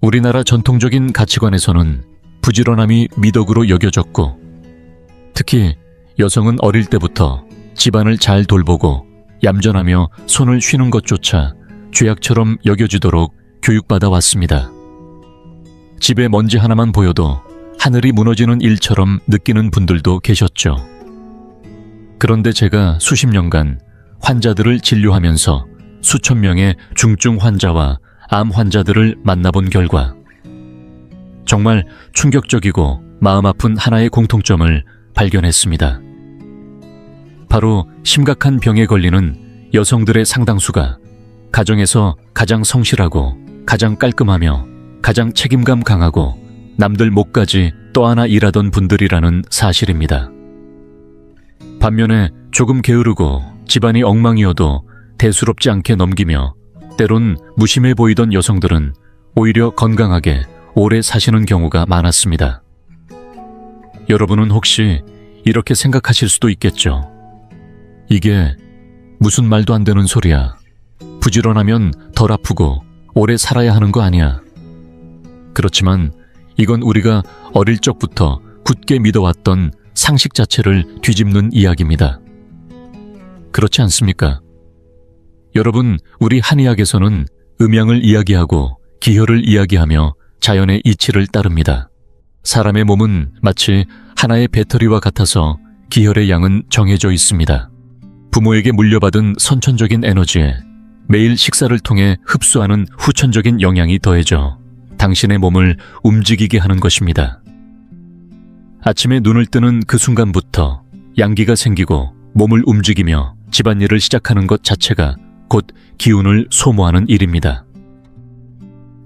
우리나라 전통적인 가치관에서는 부지런함이 미덕으로 여겨졌고, 특히 여성은 어릴 때부터 집안을 잘 돌보고 얌전하며 손을 쉬는 것조차 죄악처럼 여겨지도록 교육받아 왔습니다. 집에 먼지 하나만 보여도 하늘이 무너지는 일처럼 느끼는 분들도 계셨죠. 그런데 제가 수십 년간 환자들을 진료하면서 수천 명의 중증 환자와 암 환자들을 만나본 결과 정말 충격적이고 마음 아픈 하나의 공통점을 발견했습니다. 바로 심각한 병에 걸리는 여성들의 상당수가 가정에서 가장 성실하고 가장 깔끔하며 가장 책임감 강하고 남들 목까지 떠안아 일하던 분들이라는 사실입니다. 반면에 조금 게으르고 집안이 엉망이어도 대수롭지 않게 넘기며 때론 무심해 보이던 여성들은 오히려 건강하게 오래 사시는 경우가 많았습니다. 여러분은 혹시 이렇게 생각하실 수도 있겠죠. 이게 무슨 말도 안 되는 소리야. 부지런하면 덜 아프고 오래 살아야 하는 거 아니야. 그렇지만 이건 우리가 어릴 적부터 굳게 믿어왔던 상식 자체를 뒤집는 이야기입니다. 그렇지 않습니까? 여러분, 우리 한의학에서는 음양을 이야기하고 기혈을 이야기하며 자연의 이치를 따릅니다. 사람의 몸은 마치 하나의 배터리와 같아서 기혈의 양은 정해져 있습니다. 부모에게 물려받은 선천적인 에너지에 매일 식사를 통해 흡수하는 후천적인 영양이 더해져 당신의 몸을 움직이게 하는 것입니다. 아침에 눈을 뜨는 그 순간부터 양기가 생기고 몸을 움직이며 집안일을 시작하는 것 자체가 곧 기운을 소모하는 일입니다.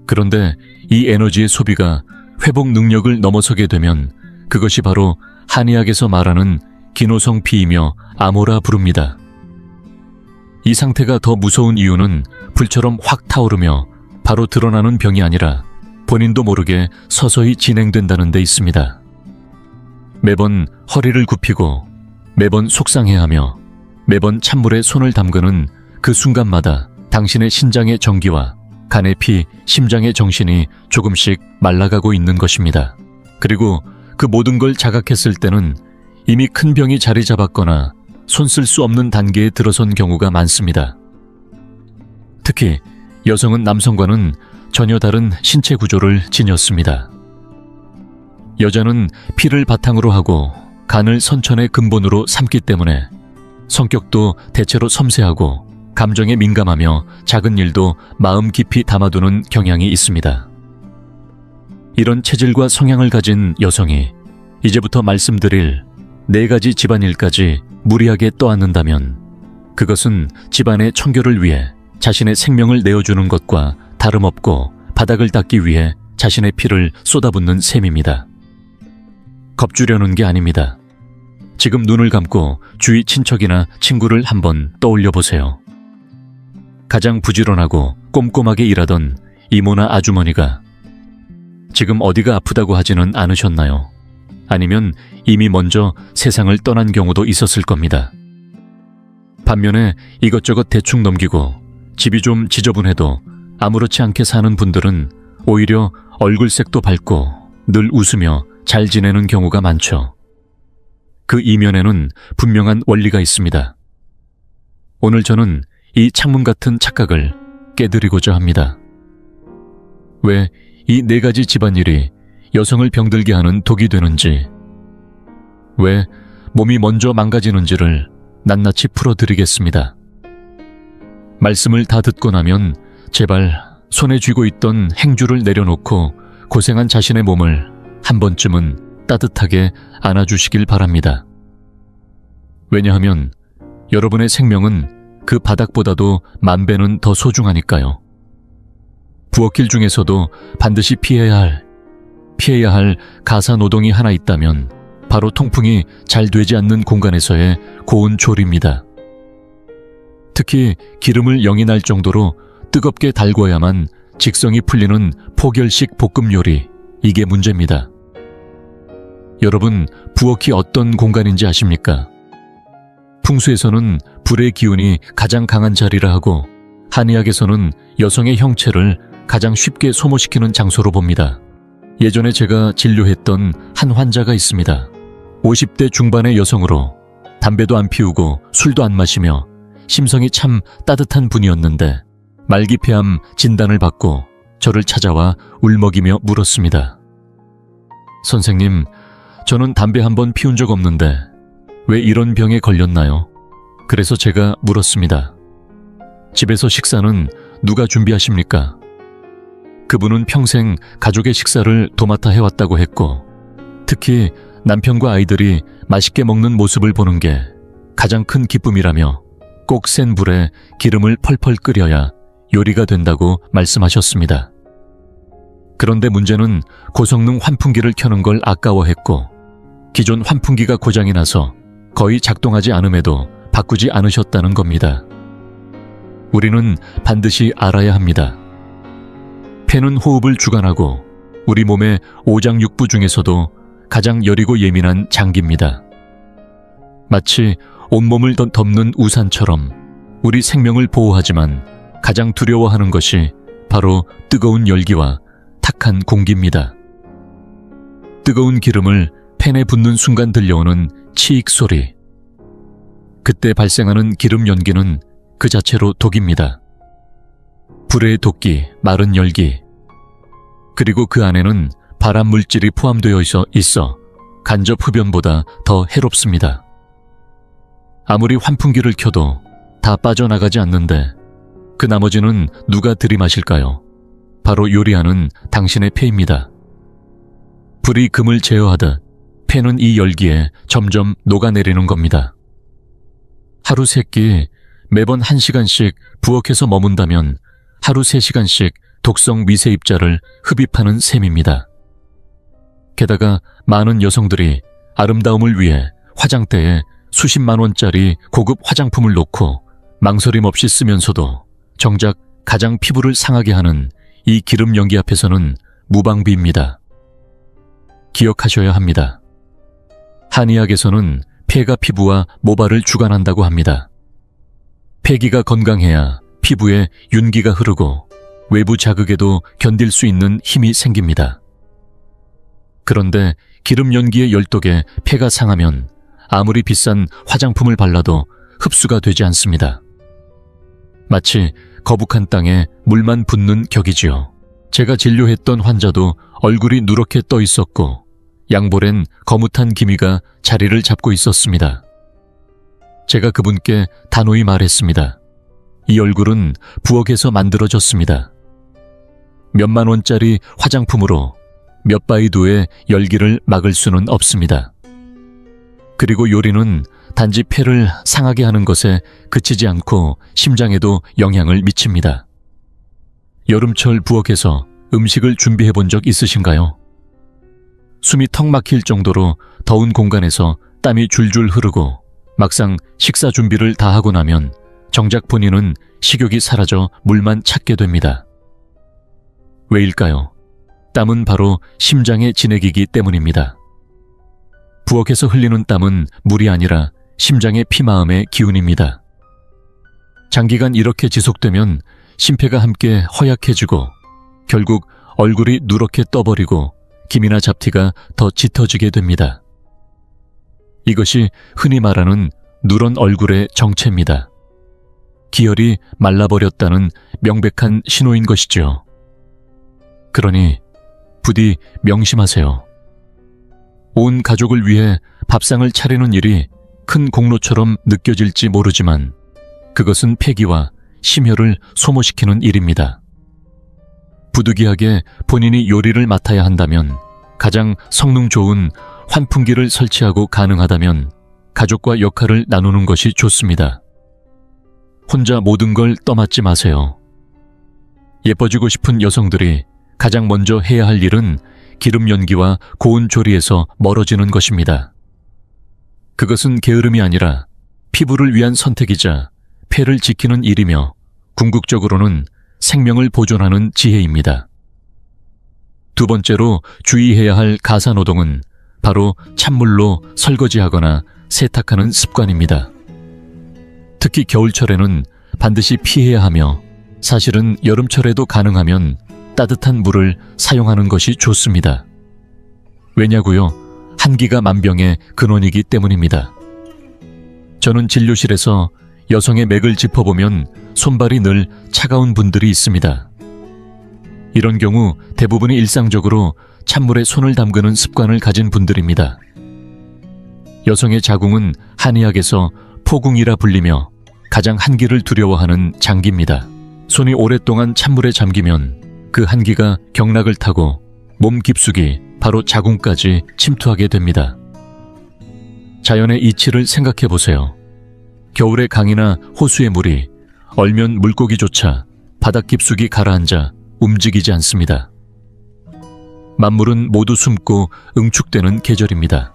그런데 이 에너지의 소비가 회복 능력을 넘어서게 되면 그것이 바로 한의학에서 말하는 기노성피이며 암호라 부릅니다. 이 상태가 더 무서운 이유는 불처럼 확 타오르며 바로 드러나는 병이 아니라 본인도 모르게 서서히 진행된다는 데 있습니다. 매번 허리를 굽히고 매번 속상해하며 매번 찬물에 손을 담그는 그 순간마다 당신의 신장의 전기와 간의 피, 심장의 정신이 조금씩 말라가고 있는 것입니다. 그리고 그 모든 걸 자각했을 때는 이미 큰 병이 자리 잡았거나 손 쓸 수 없는 단계에 들어선 경우가 많습니다. 특히 여성은 남성과는 전혀 다른 신체 구조를 지녔습니다. 여자는 피를 바탕으로 하고 간을 선천의 근본으로 삼기 때문에 성격도 대체로 섬세하고 감정에 민감하며 작은 일도 마음 깊이 담아두는 경향이 있습니다. 이런 체질과 성향을 가진 여성이 이제부터 말씀드릴 4가지 집안일까지 무리하게 떠안는다면 그것은 집안의 청결을 위해 자신의 생명을 내어주는 것과 다름없고 바닥을 닦기 위해 자신의 피를 쏟아붓는 셈입니다. 겁주려는 게 아닙니다. 지금 눈을 감고 주위 친척이나 친구를 한번 떠올려 보세요. 가장 부지런하고 꼼꼼하게 일하던 이모나 아주머니가 지금 어디가 아프다고 하지는 않으셨나요? 아니면 이미 먼저 세상을 떠난 경우도 있었을 겁니다. 반면에 이것저것 대충 넘기고 집이 좀 지저분해도 아무렇지 않게 사는 분들은 오히려 얼굴색도 밝고 늘 웃으며 잘 지내는 경우가 많죠. 그 이면에는 분명한 원리가 있습니다. 오늘 저는 이 창문 같은 착각을 깨드리고자 합니다. 왜 이 4가지 집안일이 여성을 병들게 하는 독이 되는지, 왜 몸이 먼저 망가지는지를 낱낱이 풀어드리겠습니다. 말씀을 다 듣고 나면 제발 손에 쥐고 있던 행주를 내려놓고 고생한 자신의 몸을 한 번쯤은 따뜻하게 안아주시길 바랍니다. 왜냐하면 여러분의 생명은 그 바닥보다도 만배는 더 소중하니까요. 부엌길 중에서도 반드시 피해야 할 가사노동이 하나 있다면 바로 통풍이 잘 되지 않는 공간에서의 고온 조리입니다. 특히 기름을 영이 날 정도로 뜨겁게 달궈야만 직성이 풀리는 포결식 볶음 요리, 이게 문제입니다. 여러분, 부엌이 어떤 공간인지 아십니까? 풍수에서는 불의 기운이 가장 강한 자리라 하고 한의학에서는 여성의 형체를 가장 쉽게 소모시키는 장소로 봅니다. 예전에 제가 진료했던 한 환자가 있습니다. 50대 중반의 여성으로 담배도 안 피우고 술도 안 마시며 심성이 참 따뜻한 분이었는데 말기폐암 진단을 받고 저를 찾아와 울먹이며 물었습니다. 선생님, 저는 담배 한 번 피운 적 없는데 왜 이런 병에 걸렸나요? 그래서 제가 물었습니다. 집에서 식사는 누가 준비하십니까? 그분은 평생 가족의 식사를 도맡아 해왔다고 했고, 특히 남편과 아이들이 맛있게 먹는 모습을 보는 게 가장 큰 기쁨이라며 꼭 센 불에 기름을 펄펄 끓여야 요리가 된다고 말씀하셨습니다. 그런데 문제는 고성능 환풍기를 켜는 걸 아까워했고, 기존 환풍기가 고장이 나서 거의 작동하지 않음에도 바꾸지 않으셨다는 겁니다. 우리는 반드시 알아야 합니다. 폐는 호흡을 주관하고 우리 몸의 오장육부 중에서도 가장 여리고 예민한 장기입니다. 마치 온몸을 덮는 우산처럼 우리 생명을 보호하지만 가장 두려워하는 것이 바로 뜨거운 열기와 탁한 공기입니다. 뜨거운 기름을 팬에 붓는 순간 들려오는 치익 소리. 그때 발생하는 기름 연기는 그 자체로 독입니다. 불의 도끼, 마른 열기. 그리고 그 안에는 발암 물질이 포함되어 있어 간접 흡연보다 더 해롭습니다. 아무리 환풍기를 켜도 다 빠져나가지 않는데 그 나머지는 누가 들이마실까요? 바로 요리하는 당신의 폐입니다. 불이 금을 제어하듯 폐는 이 열기에 점점 녹아내리는 겁니다. 하루 3끼 매번 1시간씩 부엌에서 머문다면 하루 3시간씩 독성 미세입자를 흡입하는 셈입니다. 게다가 많은 여성들이 아름다움을 위해 화장대에 수십만 원짜리 고급 화장품을 놓고 망설임 없이 쓰면서도 정작 가장 피부를 상하게 하는 이 기름 연기 앞에서는 무방비입니다. 기억하셔야 합니다. 한의학에서는 폐가 피부와 모발을 주관한다고 합니다. 폐기가 건강해야 피부에 윤기가 흐르고 외부 자극에도 견딜 수 있는 힘이 생깁니다. 그런데 기름 연기의 열독에 폐가 상하면 아무리 비싼 화장품을 발라도 흡수가 되지 않습니다. 마치 거북한 땅에 물만 붓는 격이지요. 제가 진료했던 환자도 얼굴이 누렇게 떠 있었고 양볼엔 거뭇한 기미가 자리를 잡고 있었습니다. 제가 그분께 단호히 말했습니다. 이 얼굴은 부엌에서 만들어졌습니다. 몇만 원짜리 화장품으로 몇 바이두의 열기를 막을 수는 없습니다. 그리고 요리는 단지 폐를 상하게 하는 것에 그치지 않고 심장에도 영향을 미칩니다. 여름철 부엌에서 음식을 준비해 본 적 있으신가요? 숨이 턱 막힐 정도로 더운 공간에서 땀이 줄줄 흐르고 막상 식사 준비를 다 하고 나면 정작 본인은 식욕이 사라져 물만 찾게 됩니다. 왜일까요? 땀은 바로 심장의 진액이기 때문입니다. 부엌에서 흘리는 땀은 물이 아니라 심장의 피마음의 기운입니다. 장기간 이렇게 지속되면 심폐가 함께 허약해지고 결국 얼굴이 누렇게 떠버리고 기미나 잡티가 더 짙어지게 됩니다. 이것이 흔히 말하는 누런 얼굴의 정체입니다. 기혈이 말라버렸다는 명백한 신호인 것이죠. 그러니 부디 명심하세요. 온 가족을 위해 밥상을 차리는 일이 큰 공로처럼 느껴질지 모르지만 그것은 폐기와 심혈을 소모시키는 일입니다. 부득이하게 본인이 요리를 맡아야 한다면 가장 성능 좋은 환풍기를 설치하고 가능하다면 가족과 역할을 나누는 것이 좋습니다. 혼자 모든 걸 떠맡지 마세요. 예뻐지고 싶은 여성들이 가장 먼저 해야 할 일은 기름 연기와 고온 조리에서 멀어지는 것입니다. 그것은 게으름이 아니라 피부를 위한 선택이자 폐를 지키는 일이며 궁극적으로는 생명을 보존하는 지혜입니다. 두 번째로 주의해야 할 가사노동은 바로 찬물로 설거지하거나 세탁하는 습관입니다. 특히 겨울철에는 반드시 피해야 하며 사실은 여름철에도 가능하면 따뜻한 물을 사용하는 것이 좋습니다. 왜냐고요? 한기가 만병의 근원이기 때문입니다. 저는 진료실에서 여성의 맥을 짚어보면 손발이 늘 차가운 분들이 있습니다. 이런 경우 대부분이 일상적으로 찬물에 손을 담그는 습관을 가진 분들입니다. 여성의 자궁은 한의학에서 포궁이라 불리며 가장 한기를 두려워하는 장기입니다. 손이 오랫동안 찬물에 잠기면 그 한기가 경락을 타고 몸 깊숙이 바로 자궁까지 침투하게 됩니다. 자연의 이치를 생각해 보세요. 겨울의 강이나 호수의 물이 얼면 물고기조차 바닥 깊숙이 가라앉아 움직이지 않습니다. 만물은 모두 숨고 응축되는 계절입니다.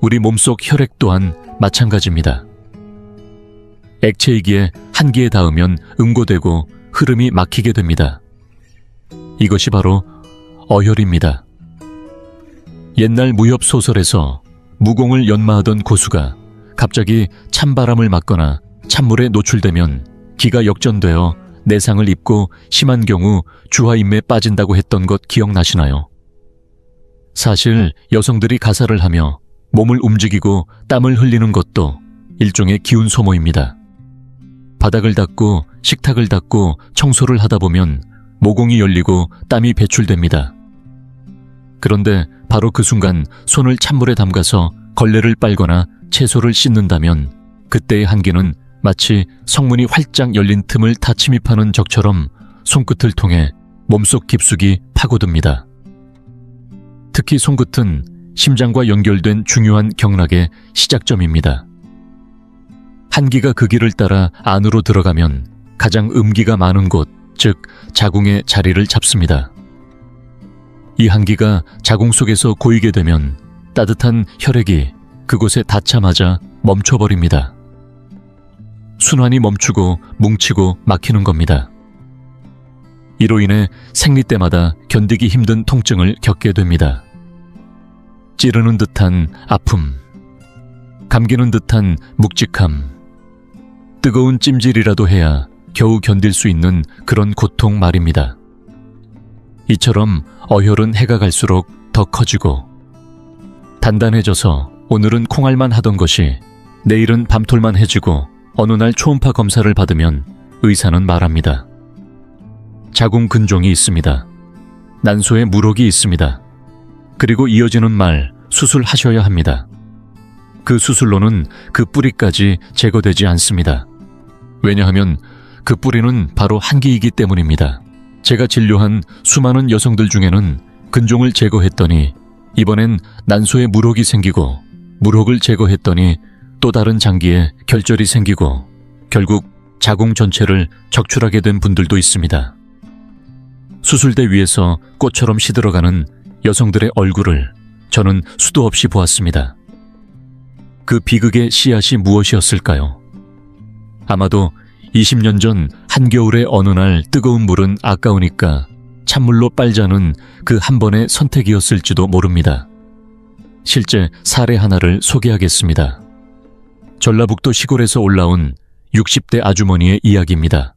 우리 몸속 혈액 또한 마찬가지입니다. 액체이기에 한기에 닿으면 응고되고 흐름이 막히게 됩니다. 이것이 바로 어혈입니다. 옛날 무협 소설에서 무공을 연마하던 고수가 갑자기 찬바람을 맞거나 찬물에 노출되면 기가 역전되어 내상을 입고 심한 경우 주화임에 빠진다고 했던 것 기억나시나요? 사실 여성들이 가사를 하며 몸을 움직이고 땀을 흘리는 것도 일종의 기운 소모입니다. 바닥을 닦고 식탁을 닦고 청소를 하다 보면 모공이 열리고 땀이 배출됩니다. 그런데 바로 그 순간 손을 찬물에 담가서 걸레를 빨거나 채소를 씻는다면 그때의 한기는 마치 성문이 활짝 열린 틈을 타 침입하는 적처럼 손끝을 통해 몸속 깊숙이 파고듭니다. 특히 손끝은 심장과 연결된 중요한 경락의 시작점입니다. 한기가 그 길을 따라 안으로 들어가면 가장 음기가 많은 곳, 즉 자궁의 자리를 잡습니다. 이 한기가 자궁 속에서 고이게 되면 따뜻한 혈액이 그곳에 닿자마자 멈춰버립니다. 순환이 멈추고 뭉치고 막히는 겁니다. 이로 인해 생리 때마다 견디기 힘든 통증을 겪게 됩니다. 찌르는 듯한 아픔, 감기는 듯한 묵직함, 뜨거운 찜질이라도 해야 겨우 견딜 수 있는 그런 고통 말입니다. 이처럼 어혈은 해가 갈수록 더 커지고 단단해져서 오늘은 콩알만 하던 것이 내일은 밤톨만 해지고 어느 날 초음파 검사를 받으면 의사는 말합니다. 자궁 근종이 있습니다. 난소에 물혹이 있습니다. 그리고 이어지는 말, 수술하셔야 합니다. 그 수술로는 그 뿌리까지 제거되지 않습니다. 왜냐하면 그 뿌리는 바로 한기이기 때문입니다. 제가 진료한 수많은 여성들 중에는 근종을 제거했더니 이번엔 난소에 물혹이 생기고 물혹을 제거했더니 또 다른 장기에 결절이 생기고 결국 자궁 전체를 적출하게 된 분들도 있습니다. 수술대 위에서 꽃처럼 시들어가는 여성들의 얼굴을 저는 수도 없이 보았습니다. 그 비극의 씨앗이 무엇이었을까요? 아마도 20년 전 한겨울의 어느 날 뜨거운 물은 아까우니까 찬물로 빨자는 그 한 번의 선택이었을지도 모릅니다. 실제 사례 하나를 소개하겠습니다. 전라북도 시골에서 올라온 60대 아주머니의 이야기입니다.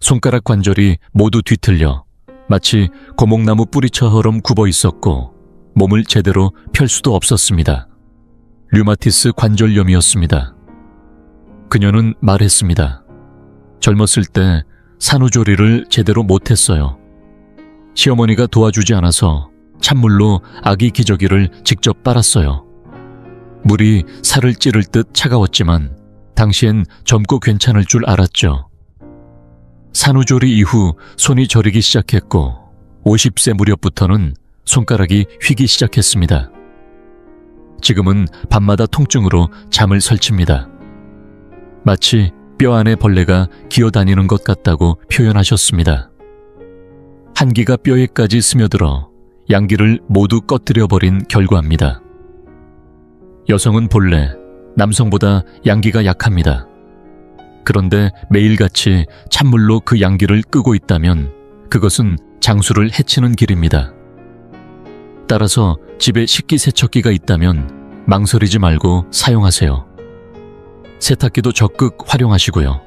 손가락 관절이 모두 뒤틀려 마치 고목나무 뿌리처럼 굽어 있었고 몸을 제대로 펼 수도 없었습니다. 류마티스 관절염이었습니다. 그녀는 말했습니다. 젊었을 때 산후조리를 제대로 못했어요. 시어머니가 도와주지 않아서 찬물로 아기 기저귀를 직접 빨았어요. 물이 살을 찌를 듯 차가웠지만 당시엔 젊고 괜찮을 줄 알았죠. 산후조리 이후 손이 저리기 시작했고 50세 무렵부터는 손가락이 휘기 시작했습니다. 지금은 밤마다 통증으로 잠을 설칩니다. 마치 뼈 안에 벌레가 기어다니는 것 같다고 표현하셨습니다. 한기가 뼈에까지 스며들어 양기를 모두 꺼뜨려버린 결과입니다. 여성은 본래 남성보다 양기가 약합니다. 그런데 매일같이 찬물로 그 양기를 끄고 있다면 그것은 장수를 해치는 길입니다. 따라서 집에 식기세척기가 있다면 망설이지 말고 사용하세요. 세탁기도 적극 활용하시고요.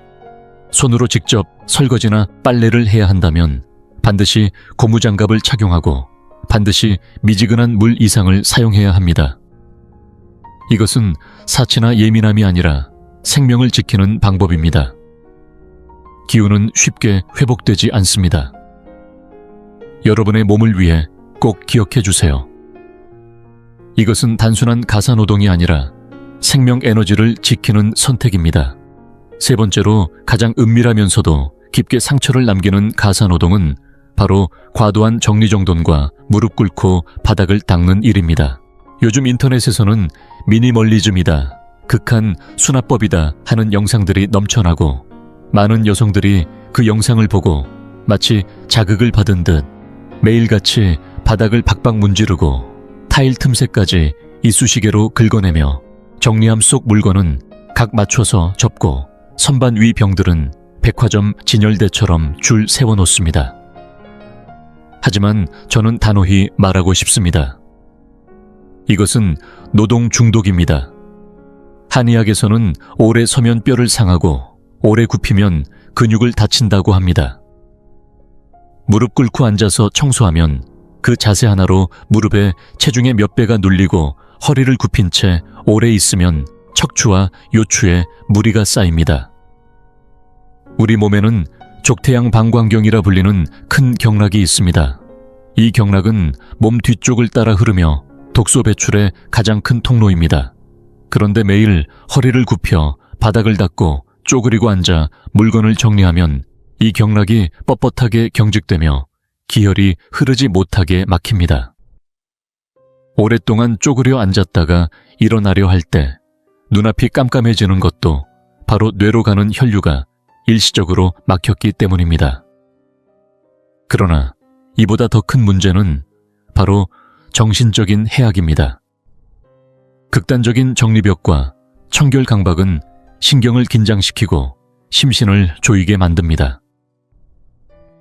손으로 직접 설거지나 빨래를 해야 한다면 반드시 고무장갑을 착용하고 반드시 미지근한 물 이상을 사용해야 합니다. 이것은 사치나 예민함이 아니라 생명을 지키는 방법입니다. 기운은 쉽게 회복되지 않습니다. 여러분의 몸을 위해 꼭 기억해 주세요. 이것은 단순한 가사노동이 아니라 생명 에너지를 지키는 선택입니다. 세 번째로 가장 은밀하면서도 깊게 상처를 남기는 가사노동은 바로 과도한 정리정돈과 무릎 꿇고 바닥을 닦는 일입니다. 요즘 인터넷에서는 미니멀리즘이다, 극한 수납법이다 하는 영상들이 넘쳐나고 많은 여성들이 그 영상을 보고 마치 자극을 받은 듯 매일같이 바닥을 박박 문지르고 타일 틈새까지 이쑤시개로 긁어내며 정리함 속 물건은 각 맞춰서 접고 선반 위 병들은 백화점 진열대처럼 줄 세워놓습니다. 하지만 저는 단호히 말하고 싶습니다. 이것은 노동 중독입니다. 한의학에서는 오래 서면 뼈를 상하고 오래 굽히면 근육을 다친다고 합니다. 무릎 꿇고 앉아서 청소하면 그 자세 하나로 무릎에 체중의 몇 배가 눌리고 허리를 굽힌 채 오래 있으면 척추와 요추에 무리가 쌓입니다. 우리 몸에는 족태양 방광경이라 불리는 큰 경락이 있습니다. 이 경락은 몸 뒤쪽을 따라 흐르며 독소 배출의 가장 큰 통로입니다. 그런데 매일 허리를 굽혀 바닥을 닦고 쪼그리고 앉아 물건을 정리하면 이 경락이 뻣뻣하게 경직되며 기혈이 흐르지 못하게 막힙니다. 오랫동안 쪼그려 앉았다가 일어나려 할 때 눈앞이 깜깜해지는 것도 바로 뇌로 가는 혈류가 일시적으로 막혔기 때문입니다. 그러나 이보다 더 큰 문제는 바로 정신적인 해악입니다. 극단적인 정리벽과 청결 강박은 신경을 긴장시키고 심신을 조이게 만듭니다.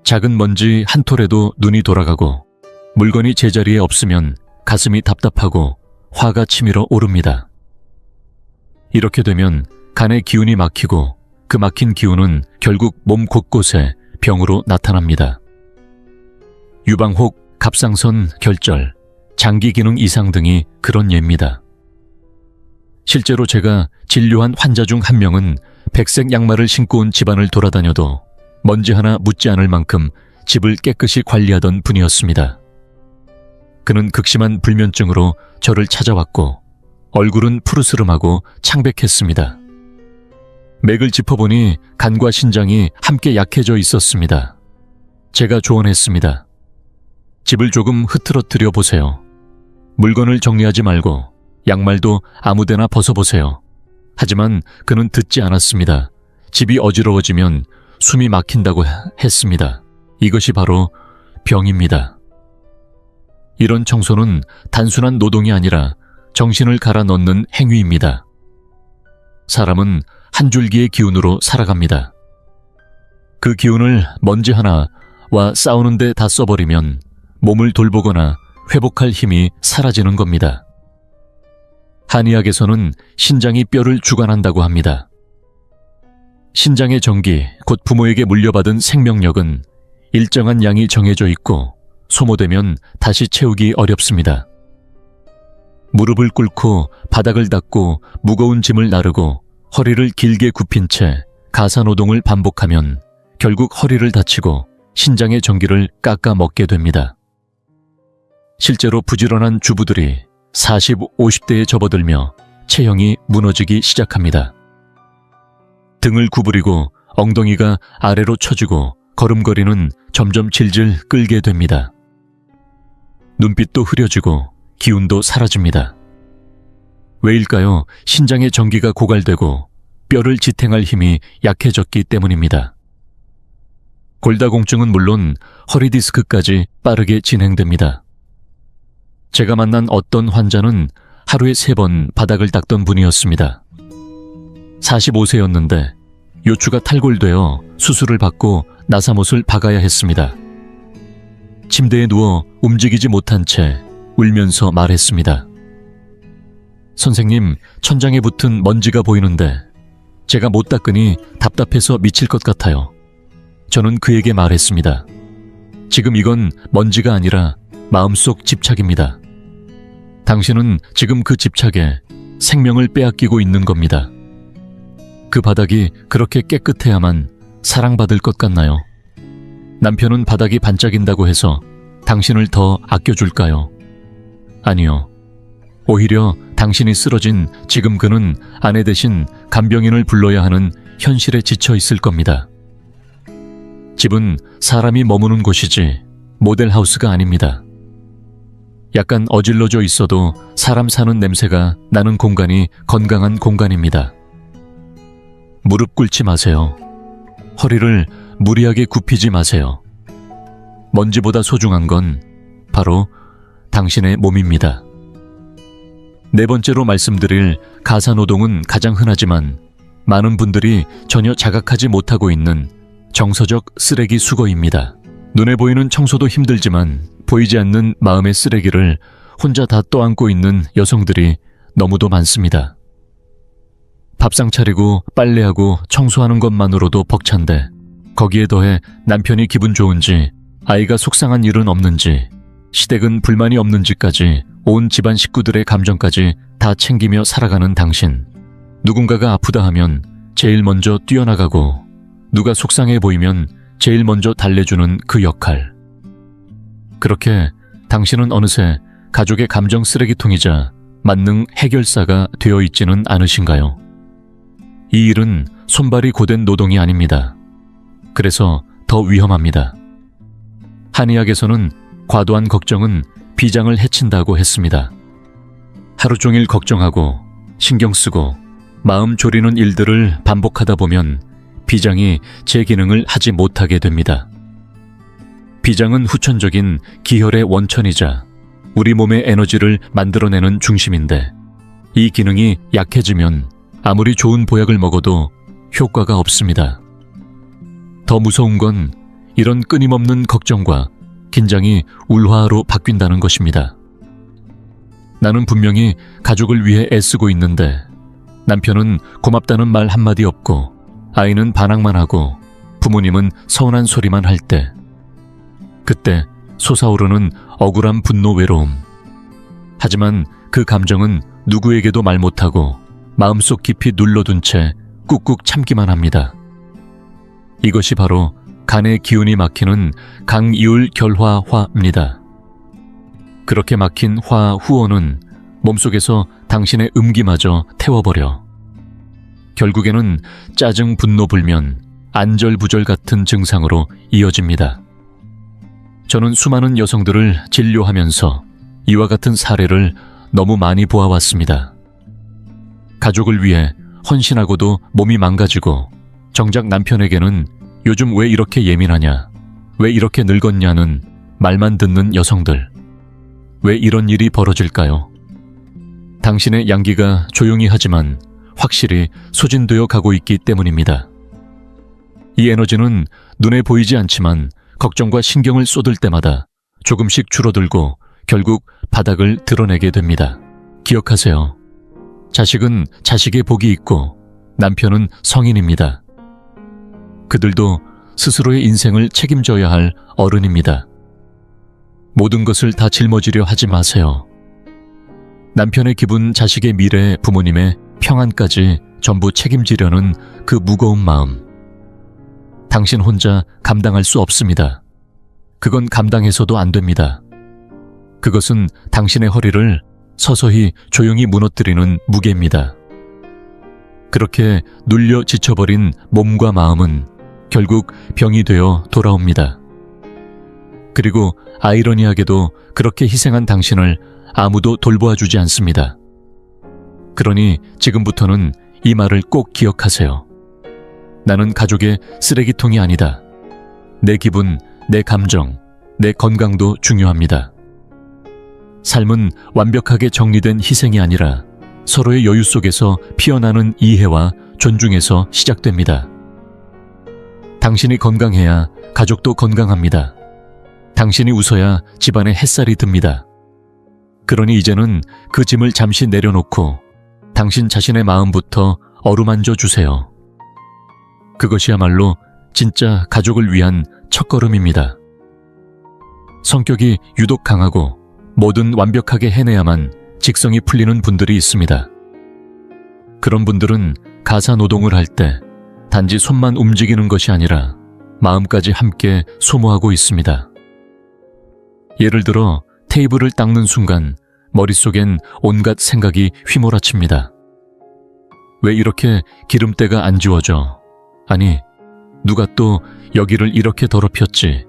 작은 먼지 한 톨에도 눈이 돌아가고 물건이 제자리에 없으면 가슴이 답답하고 화가 치밀어 오릅니다. 이렇게 되면 간의 기운이 막히고 그 막힌 기운은 결국 몸 곳곳에 병으로 나타납니다. 유방혹, 갑상선, 결절, 장기 기능 이상 등이 그런 예입니다. 실제로 제가 진료한 환자 중 한 명은 백색 양말을 신고 온 집안을 돌아다녀도 먼지 하나 묻지 않을 만큼 집을 깨끗이 관리하던 분이었습니다. 그는 극심한 불면증으로 저를 찾아왔고 얼굴은 푸르스름하고 창백했습니다. 맥을 짚어보니 간과 신장이 함께 약해져 있었습니다. 제가 조언했습니다. 집을 조금 흐트러뜨려 보세요. 물건을 정리하지 말고 양말도 아무데나 벗어보세요. 하지만 그는 듣지 않았습니다. 집이 어지러워지면 숨이 막힌다고 했습니다. 이것이 바로 병입니다. 이런 청소는 단순한 노동이 아니라 정신을 갈아 넣는 행위입니다. 사람은 한 줄기의 기운으로 살아갑니다. 그 기운을 먼지 하나와 싸우는데 다 써버리면 몸을 돌보거나 회복할 힘이 사라지는 겁니다. 한의학에서는 신장이 뼈를 주관한다고 합니다. 신장의 정기, 곧 부모에게 물려받은 생명력은 일정한 양이 정해져 있고 소모되면 다시 채우기 어렵습니다. 무릎을 꿇고 바닥을 닦고 무거운 짐을 나르고 허리를 길게 굽힌 채 가사노동을 반복하면 결국 허리를 다치고 신장의 정기를 깎아 먹게 됩니다. 실제로 부지런한 주부들이 40, 50대에 접어들며 체형이 무너지기 시작합니다. 등을 구부리고 엉덩이가 아래로 처지고 걸음걸이는 점점 질질 끌게 됩니다. 눈빛도 흐려지고 기운도 사라집니다. 왜일까요? 신장의 정기가 고갈되고 뼈를 지탱할 힘이 약해졌기 때문입니다. 골다공증은 물론 허리 디스크까지 빠르게 진행됩니다. 제가 만난 어떤 환자는 하루에 3번 바닥을 닦던 분이었습니다. 45세였는데 요추가 탈골되어 수술을 받고 나사못을 박아야 했습니다. 침대에 누워 움직이지 못한 채 울면서 말했습니다. 선생님, 천장에 붙은 먼지가 보이는데 제가 못 닦으니 답답해서 미칠 것 같아요. 저는 그에게 말했습니다. 지금 이건 먼지가 아니라 마음속 집착입니다. 당신은 지금 그 집착에 생명을 빼앗기고 있는 겁니다. 그 바닥이 그렇게 깨끗해야만 사랑받을 것 같나요? 남편은 바닥이 반짝인다고 해서 당신을 더 아껴줄까요? 아니요. 오히려 당신이 쓰러진 지금 그는 아내 대신 간병인을 불러야 하는 현실에 지쳐 있을 겁니다. 집은 사람이 머무는 곳이지 모델하우스가 아닙니다. 약간 어질러져 있어도 사람 사는 냄새가 나는 공간이 건강한 공간입니다. 무릎 꿇지 마세요. 허리를 무리하게 굽히지 마세요. 먼지보다 소중한 건 바로 당신의 몸입니다. 네 번째로 말씀드릴 가사노동은 가장 흔하지만 많은 분들이 전혀 자각하지 못하고 있는 정서적 쓰레기 수거입니다. 눈에 보이는 청소도 힘들지만 보이지 않는 마음의 쓰레기를 혼자 다 떠안고 있는 여성들이 너무도 많습니다. 밥상 차리고 빨래하고 청소하는 것만으로도 벅찬데 거기에 더해 남편이 기분 좋은지 아이가 속상한 일은 없는지 시댁은 불만이 없는지까지 온 집안 식구들의 감정까지 다 챙기며 살아가는 당신. 누군가가 아프다 하면 제일 먼저 뛰어나가고 누가 속상해 보이면 제일 먼저 달래주는 그 역할. 그렇게 당신은 어느새 가족의 감정 쓰레기통이자 만능 해결사가 되어 있지는 않으신가요? 이 일은 손발이 고된 노동이 아닙니다. 그래서 더 위험합니다. 한의학에서는 과도한 걱정은 비장을 해친다고 했습니다. 하루 종일 걱정하고 신경 쓰고 마음 졸이는 일들을 반복하다 보면 비장이 제 기능을 하지 못하게 됩니다. 비장은 후천적인 기혈의 원천이자 우리 몸의 에너지를 만들어내는 중심인데 이 기능이 약해지면 아무리 좋은 보약을 먹어도 효과가 없습니다. 더 무서운 건 이런 끊임없는 걱정과 긴장이 울화로 바뀐다는 것입니다. 나는 분명히 가족을 위해 애쓰고 있는데 남편은 고맙다는 말 한마디 없고 아이는 반항만 하고 부모님은 서운한 소리만 할 때 그때 솟아오르는 억울한 분노 외로움. 하지만 그 감정은 누구에게도 말 못하고 마음속 깊이 눌러둔 채 꾹꾹 참기만 합니다. 이것이 바로 간의 기운이 막히는 강이울 결화화입니다. 그렇게 막힌 화후원은 몸속에서 당신의 음기마저 태워버려 결국에는 짜증, 분노, 불면, 안절부절 같은 증상으로 이어집니다. 저는 수많은 여성들을 진료하면서 이와 같은 사례를 너무 많이 보아왔습니다. 가족을 위해 헌신하고도 몸이 망가지고 정작 남편에게는 요즘 왜 이렇게 예민하냐, 왜 이렇게 늙었냐는 말만 듣는 여성들. 왜 이런 일이 벌어질까요? 당신의 양기가 조용히 하지만 확실히 소진되어 가고 있기 때문입니다. 이 에너지는 눈에 보이지 않지만 걱정과 신경을 쏟을 때마다 조금씩 줄어들고 결국 바닥을 드러내게 됩니다. 기억하세요. 자식은 자식의 복이 있고 남편은 성인입니다. 그들도 스스로의 인생을 책임져야 할 어른입니다. 모든 것을 다 짊어지려 하지 마세요. 남편의 기분, 자식의 미래, 부모님의 평안까지 전부 책임지려는 그 무거운 마음. 당신 혼자 감당할 수 없습니다. 그건 감당해서도 안 됩니다. 그것은 당신의 허리를 서서히 조용히 무너뜨리는 무게입니다. 그렇게 눌려 지쳐버린 몸과 마음은 결국 병이 되어 돌아옵니다. 그리고 아이러니하게도 그렇게 희생한 당신을 아무도 돌보아주지 않습니다. 그러니 지금부터는 이 말을 꼭 기억하세요. 나는 가족의 쓰레기통이 아니다. 내 기분, 내 감정, 내 건강도 중요합니다. 삶은 완벽하게 정리된 희생이 아니라 서로의 여유 속에서 피어나는 이해와 존중에서 시작됩니다. 당신이 건강해야 가족도 건강합니다. 당신이 웃어야 집안에 햇살이 듭니다. 그러니 이제는 그 짐을 잠시 내려놓고 당신 자신의 마음부터 어루만져 주세요. 그것이야말로 진짜 가족을 위한 첫걸음입니다. 성격이 유독 강하고 뭐든 완벽하게 해내야만 직성이 풀리는 분들이 있습니다. 그런 분들은 가사노동을 할 때 단지 손만 움직이는 것이 아니라 마음까지 함께 소모하고 있습니다. 예를 들어 테이블을 닦는 순간 머릿속엔 온갖 생각이 휘몰아칩니다. 왜 이렇게 기름때가 안 지워져? 아니, 누가 또 여기를 이렇게 더럽혔지?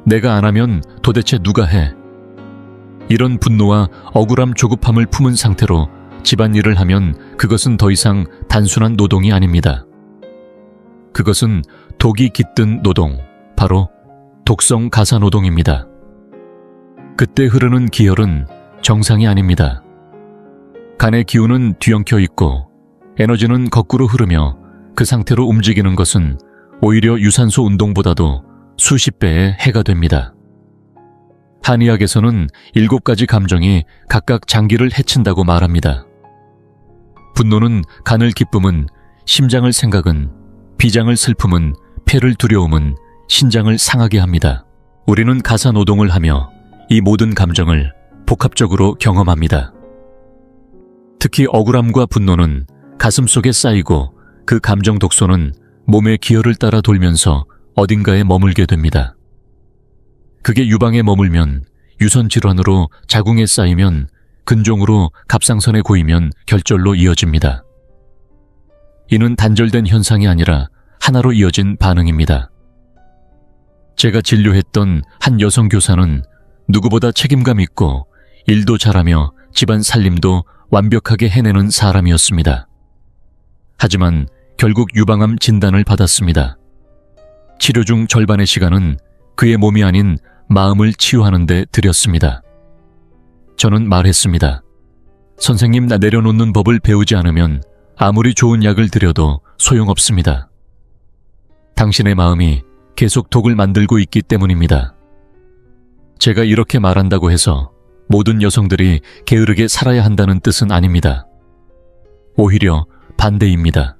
내가 안 하면 도대체 누가 해? 이런 분노와 억울함 조급함을 품은 상태로 집안일을 하면 그것은 더 이상 단순한 노동이 아닙니다. 그것은 독이 깃든 노동, 바로 독성 가사 노동입니다. 그때 흐르는 기혈은 정상이 아닙니다. 간의 기운은 뒤엉켜 있고 에너지는 거꾸로 흐르며 그 상태로 움직이는 것은 오히려 유산소 운동보다도 수십 배의 해가 됩니다. 한의학에서는 7가지 감정이 각각 장기를 해친다고 말합니다. 분노는 간을 기쁨은, 심장을 생각은, 비장을 슬픔은, 폐를 두려움은, 신장을 상하게 합니다. 우리는 가사 노동을 하며 이 모든 감정을 복합적으로 경험합니다. 특히 억울함과 분노는 가슴속에 쌓이고 그 감정 독소는 몸의 기혈을 따라 돌면서 어딘가에 머물게 됩니다. 그게 유방에 머물면 유선 질환으로 자궁에 쌓이면 근종으로 갑상선에 고이면 결절로 이어집니다. 이는 단절된 현상이 아니라 하나로 이어진 반응입니다. 제가 진료했던 한 여성 교사는 누구보다 책임감 있고 일도 잘하며 집안 살림도 완벽하게 해내는 사람이었습니다. 하지만 결국 유방암 진단을 받았습니다. 치료 중 절반의 시간은 그의 몸이 아닌 마음을 치유하는 데 들였습니다. 저는 말했습니다. 선생님, 나 내려놓는 법을 배우지 않으면 아무리 좋은 약을 드려도 소용없습니다. 당신의 마음이 계속 독을 만들고 있기 때문입니다. 제가 이렇게 말한다고 해서 모든 여성들이 게으르게 살아야 한다는 뜻은 아닙니다. 오히려 반대입니다.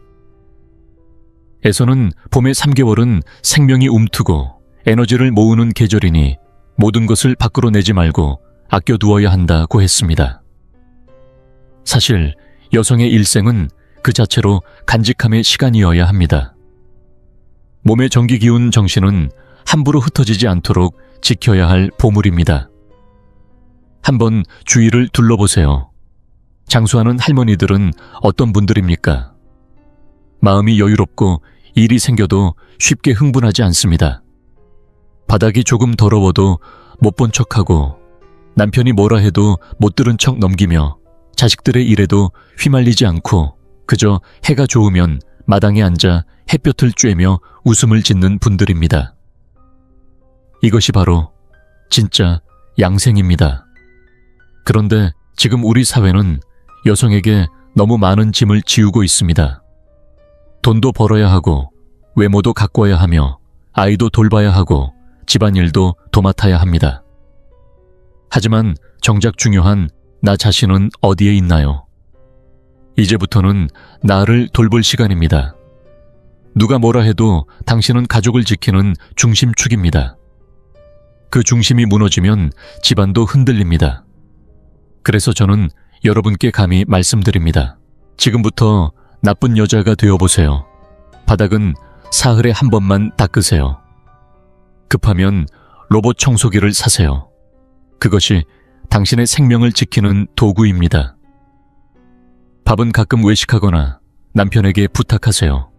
에서는 봄의 3개월은 생명이 움트고 에너지를 모으는 계절이니 모든 것을 밖으로 내지 말고 아껴두어야 한다고 했습니다. 사실 여성의 일생은 그 자체로 간직함의 시간이어야 합니다. 몸의 정기 기운 정신은 함부로 흩어지지 않도록 지켜야 할 보물입니다. 한번 주위를 둘러보세요. 장수하는 할머니들은 어떤 분들입니까? 마음이 여유롭고 일이 생겨도 쉽게 흥분하지 않습니다. 바닥이 조금 더러워도 못 본 척하고 남편이 뭐라 해도 못 들은 척 넘기며 자식들의 일에도 휘말리지 않고 그저 해가 좋으면 마당에 앉아 햇볕을 쬐며 웃음을 짓는 분들입니다. 이것이 바로 진짜 양생입니다. 그런데 지금 우리 사회는 여성에게 너무 많은 짐을 지우고 있습니다. 돈도 벌어야 하고 외모도 가꿔야 하며 아이도 돌봐야 하고 집안일도 도맡아야 합니다. 하지만 정작 중요한 나 자신은 어디에 있나요? 이제부터는 나를 돌볼 시간입니다. 누가 뭐라 해도 당신은 가족을 지키는 중심축입니다. 그 중심이 무너지면 집안도 흔들립니다. 그래서 저는 여러분께 감히 말씀드립니다. 지금부터 나쁜 여자가 되어보세요. 바닥은 사흘에 한 번만 닦으세요. 급하면 로봇 청소기를 사세요. 그것이 당신의 생명을 지키는 도구입니다. 밥은 가끔 외식하거나 남편에게 부탁하세요.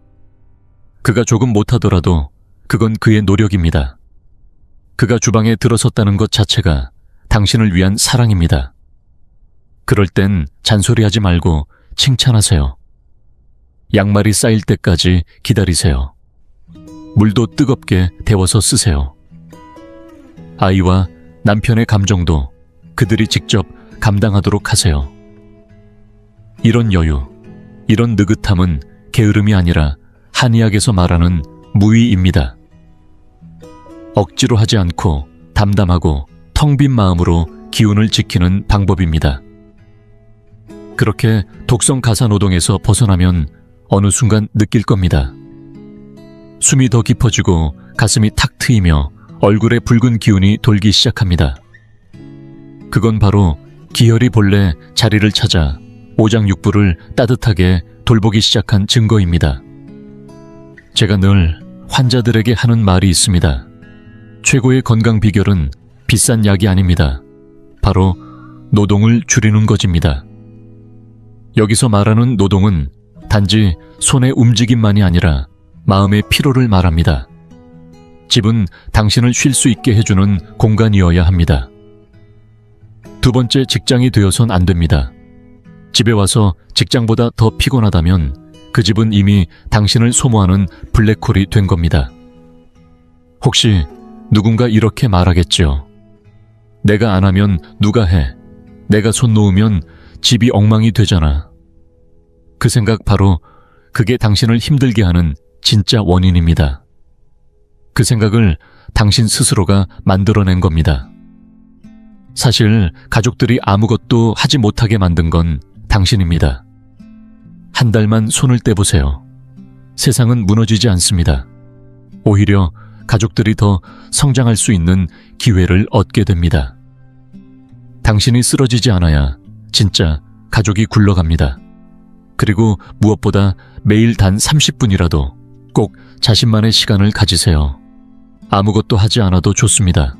그가 조금 못하더라도 그건 그의 노력입니다. 그가 주방에 들어섰다는 것 자체가 당신을 위한 사랑입니다. 그럴 땐 잔소리하지 말고 칭찬하세요. 양말이 쌓일 때까지 기다리세요. 물도 뜨겁게 데워서 쓰세요. 아이와 남편의 감정도 그들이 직접 감당하도록 하세요. 이런 여유, 이런 느긋함은 게으름이 아니라 한의학에서 말하는 무의입니다. 억지로 하지 않고 담담하고 텅 빈 마음으로 기운을 지키는 방법입니다. 그렇게 독성 가사 노동에서 벗어나면 어느 순간 느낄 겁니다. 숨이 더 깊어지고 가슴이 탁 트이며 얼굴에 붉은 기운이 돌기 시작합니다. 그건 바로 기혈이 본래 자리를 찾아 오장육부를 따뜻하게 돌보기 시작한 증거입니다. 제가 늘 환자들에게 하는 말이 있습니다. 최고의 건강 비결은 비싼 약이 아닙니다. 바로 노동을 줄이는 것입니다. 여기서 말하는 노동은 단지 손의 움직임만이 아니라 마음의 피로를 말합니다. 집은 당신을 쉴 수 있게 해주는 공간이어야 합니다. 두 번째, 직장이 되어선 안 됩니다. 집에 와서 직장보다 더 피곤하다면 그 집은 이미 당신을 소모하는 블랙홀이 된 겁니다. 혹시 누군가 이렇게 말하겠죠. 내가 안 하면 누가 해? 내가 손 놓으면 집이 엉망이 되잖아. 그 생각 바로 그게 당신을 힘들게 하는 진짜 원인입니다. 그 생각을 당신 스스로가 만들어낸 겁니다. 사실 가족들이 아무것도 하지 못하게 만든 건 당신입니다. 한 달만 손을 떼보세요. 세상은 무너지지 않습니다. 오히려 가족들이 더 성장할 수 있는 기회를 얻게 됩니다. 당신이 쓰러지지 않아야 진짜 가족이 굴러갑니다. 그리고 무엇보다 매일 단 30분이라도 꼭 자신만의 시간을 가지세요. 아무것도 하지 않아도 좋습니다.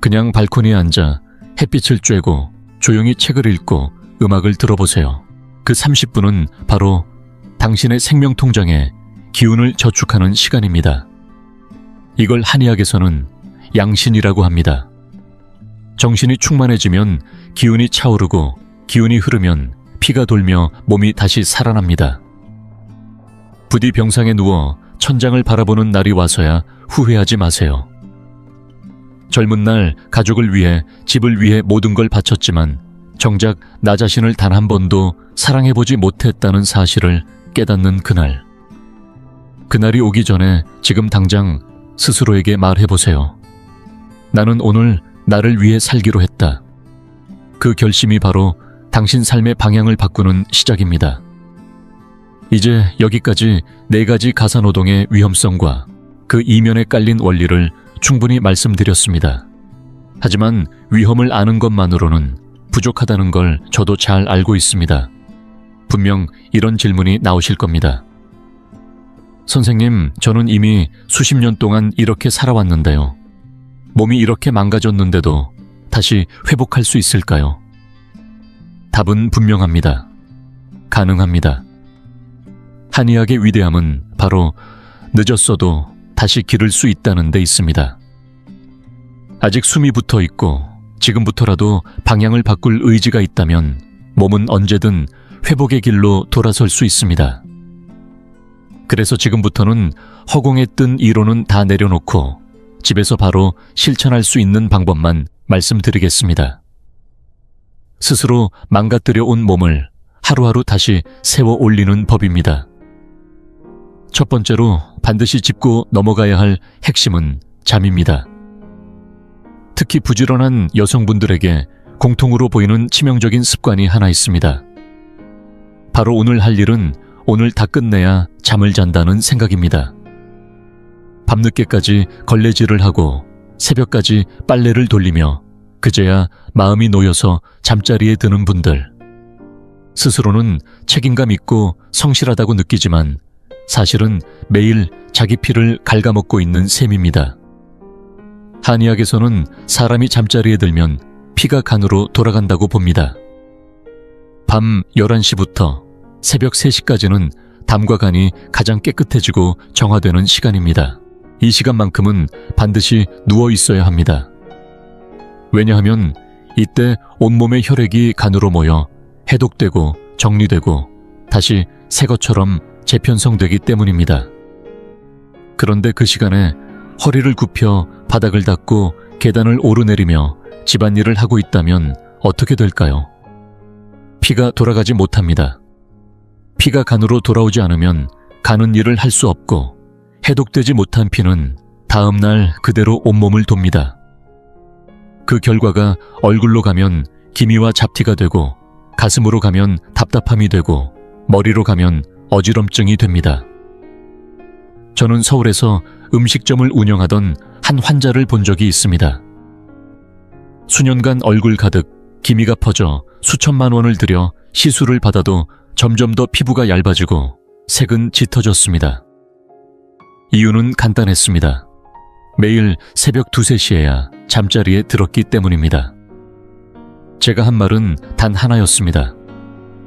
그냥 발코니에 앉아 햇빛을 쬐고 조용히 책을 읽고 음악을 들어보세요. 그 30분은 바로 당신의 생명 통장에 기운을 저축하는 시간입니다. 이걸 한의학에서는 양신이라고 합니다. 정신이 충만해지면 기운이 차오르고 기운이 흐르면 피가 돌며 몸이 다시 살아납니다. 부디 병상에 누워 천장을 바라보는 날이 와서야 후회하지 마세요. 젊은 날 가족을 위해 집을 위해 모든 걸 바쳤지만 정작 나 자신을 단 한 번도 사랑해보지 못했다는 사실을 깨닫는 그날. 그날이 오기 전에 지금 당장 스스로에게 말해보세요. 나는 오늘 나를 위해 살기로 했다. 그 결심이 바로 당신 삶의 방향을 바꾸는 시작입니다. 이제 여기까지 4가지 가사노동의 위험성과 그 이면에 깔린 원리를 충분히 말씀드렸습니다. 하지만 위험을 아는 것만으로는 부족하다는 걸 저도 잘 알고 있습니다. 분명 이런 질문이 나오실 겁니다. 선생님, 저는 이미 수십 년 동안 이렇게 살아왔는데요. 몸이 이렇게 망가졌는데도 다시 회복할 수 있을까요? 답은 분명합니다. 가능합니다. 한의학의 위대함은 바로 늦었어도 다시 기를 수 있다는 데 있습니다. 아직 숨이 붙어 있고 지금부터라도 방향을 바꿀 의지가 있다면 몸은 언제든 회복의 길로 돌아설 수 있습니다. 그래서 지금부터는 허공에 뜬 이론은 다 내려놓고 집에서 바로 실천할 수 있는 방법만 말씀드리겠습니다. 스스로 망가뜨려 온 몸을 하루하루 다시 세워 올리는 법입니다. 첫 번째로 반드시 짚고 넘어가야 할 핵심은 잠입니다. 특히 부지런한 여성분들에게 공통으로 보이는 치명적인 습관이 하나 있습니다. 바로 오늘 할 일은 오늘 다 끝내야 잠을 잔다는 생각입니다. 밤늦게까지 걸레질을 하고 새벽까지 빨래를 돌리며 그제야 마음이 놓여서 잠자리에 드는 분들. 스스로는 책임감 있고 성실하다고 느끼지만 사실은 매일 자기 피를 갉아먹고 있는 셈입니다. 한의학에서는 사람이 잠자리에 들면 피가 간으로 돌아간다고 봅니다. 밤 11시부터 새벽 3시까지는 담과 간이 가장 깨끗해지고 정화되는 시간입니다. 이 시간만큼은 반드시 누워 있어야 합니다. 왜냐하면 이때 온몸의 혈액이 간으로 모여 해독되고 정리되고 다시 새 것처럼 재편성되기 때문입니다. 그런데 그 시간에 허리를 굽혀 바닥을 닦고 계단을 오르내리며 집안일을 하고 있다면 어떻게 될까요? 피가 돌아가지 못합니다. 피가 간으로 돌아오지 않으면 가는 일을 할 수 없고 해독되지 못한 피는 다음 날 그대로 온몸을 돕니다. 그 결과가 얼굴로 가면 기미와 잡티가 되고 가슴으로 가면 답답함이 되고 머리로 가면 어지럼증이 됩니다. 저는 서울에서 음식점을 운영하던 한 환자를 본 적이 있습니다. 수년간 얼굴 가득 기미가 퍼져 수천만 원을 들여 시술을 받아도 점점 더 피부가 얇아지고 색은 짙어졌습니다. 이유는 간단했습니다. 매일 새벽 2, 3시에야 잠자리에 들었기 때문입니다. 제가 한 말은 단 하나였습니다.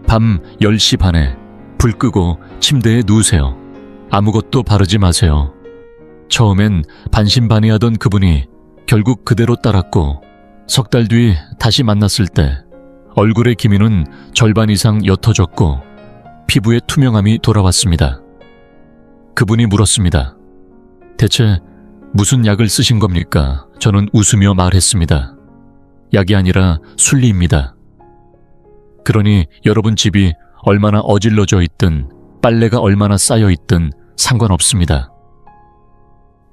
밤 10시 반에 불 끄고 침대에 누우세요. 아무것도 바르지 마세요. 처음엔 반신반의하던 그분이 결국 그대로 따랐고 석 달 뒤 다시 만났을 때 얼굴의 기미는 절반 이상 옅어졌고 피부의 투명함이 돌아왔습니다. 그분이 물었습니다. 대체 무슨 약을 쓰신 겁니까? 저는 웃으며 말했습니다. 약이 아니라 순리입니다. 그러니 여러분 집이 얼마나 어질러져 있든 빨래가 얼마나 쌓여 있든 상관없습니다.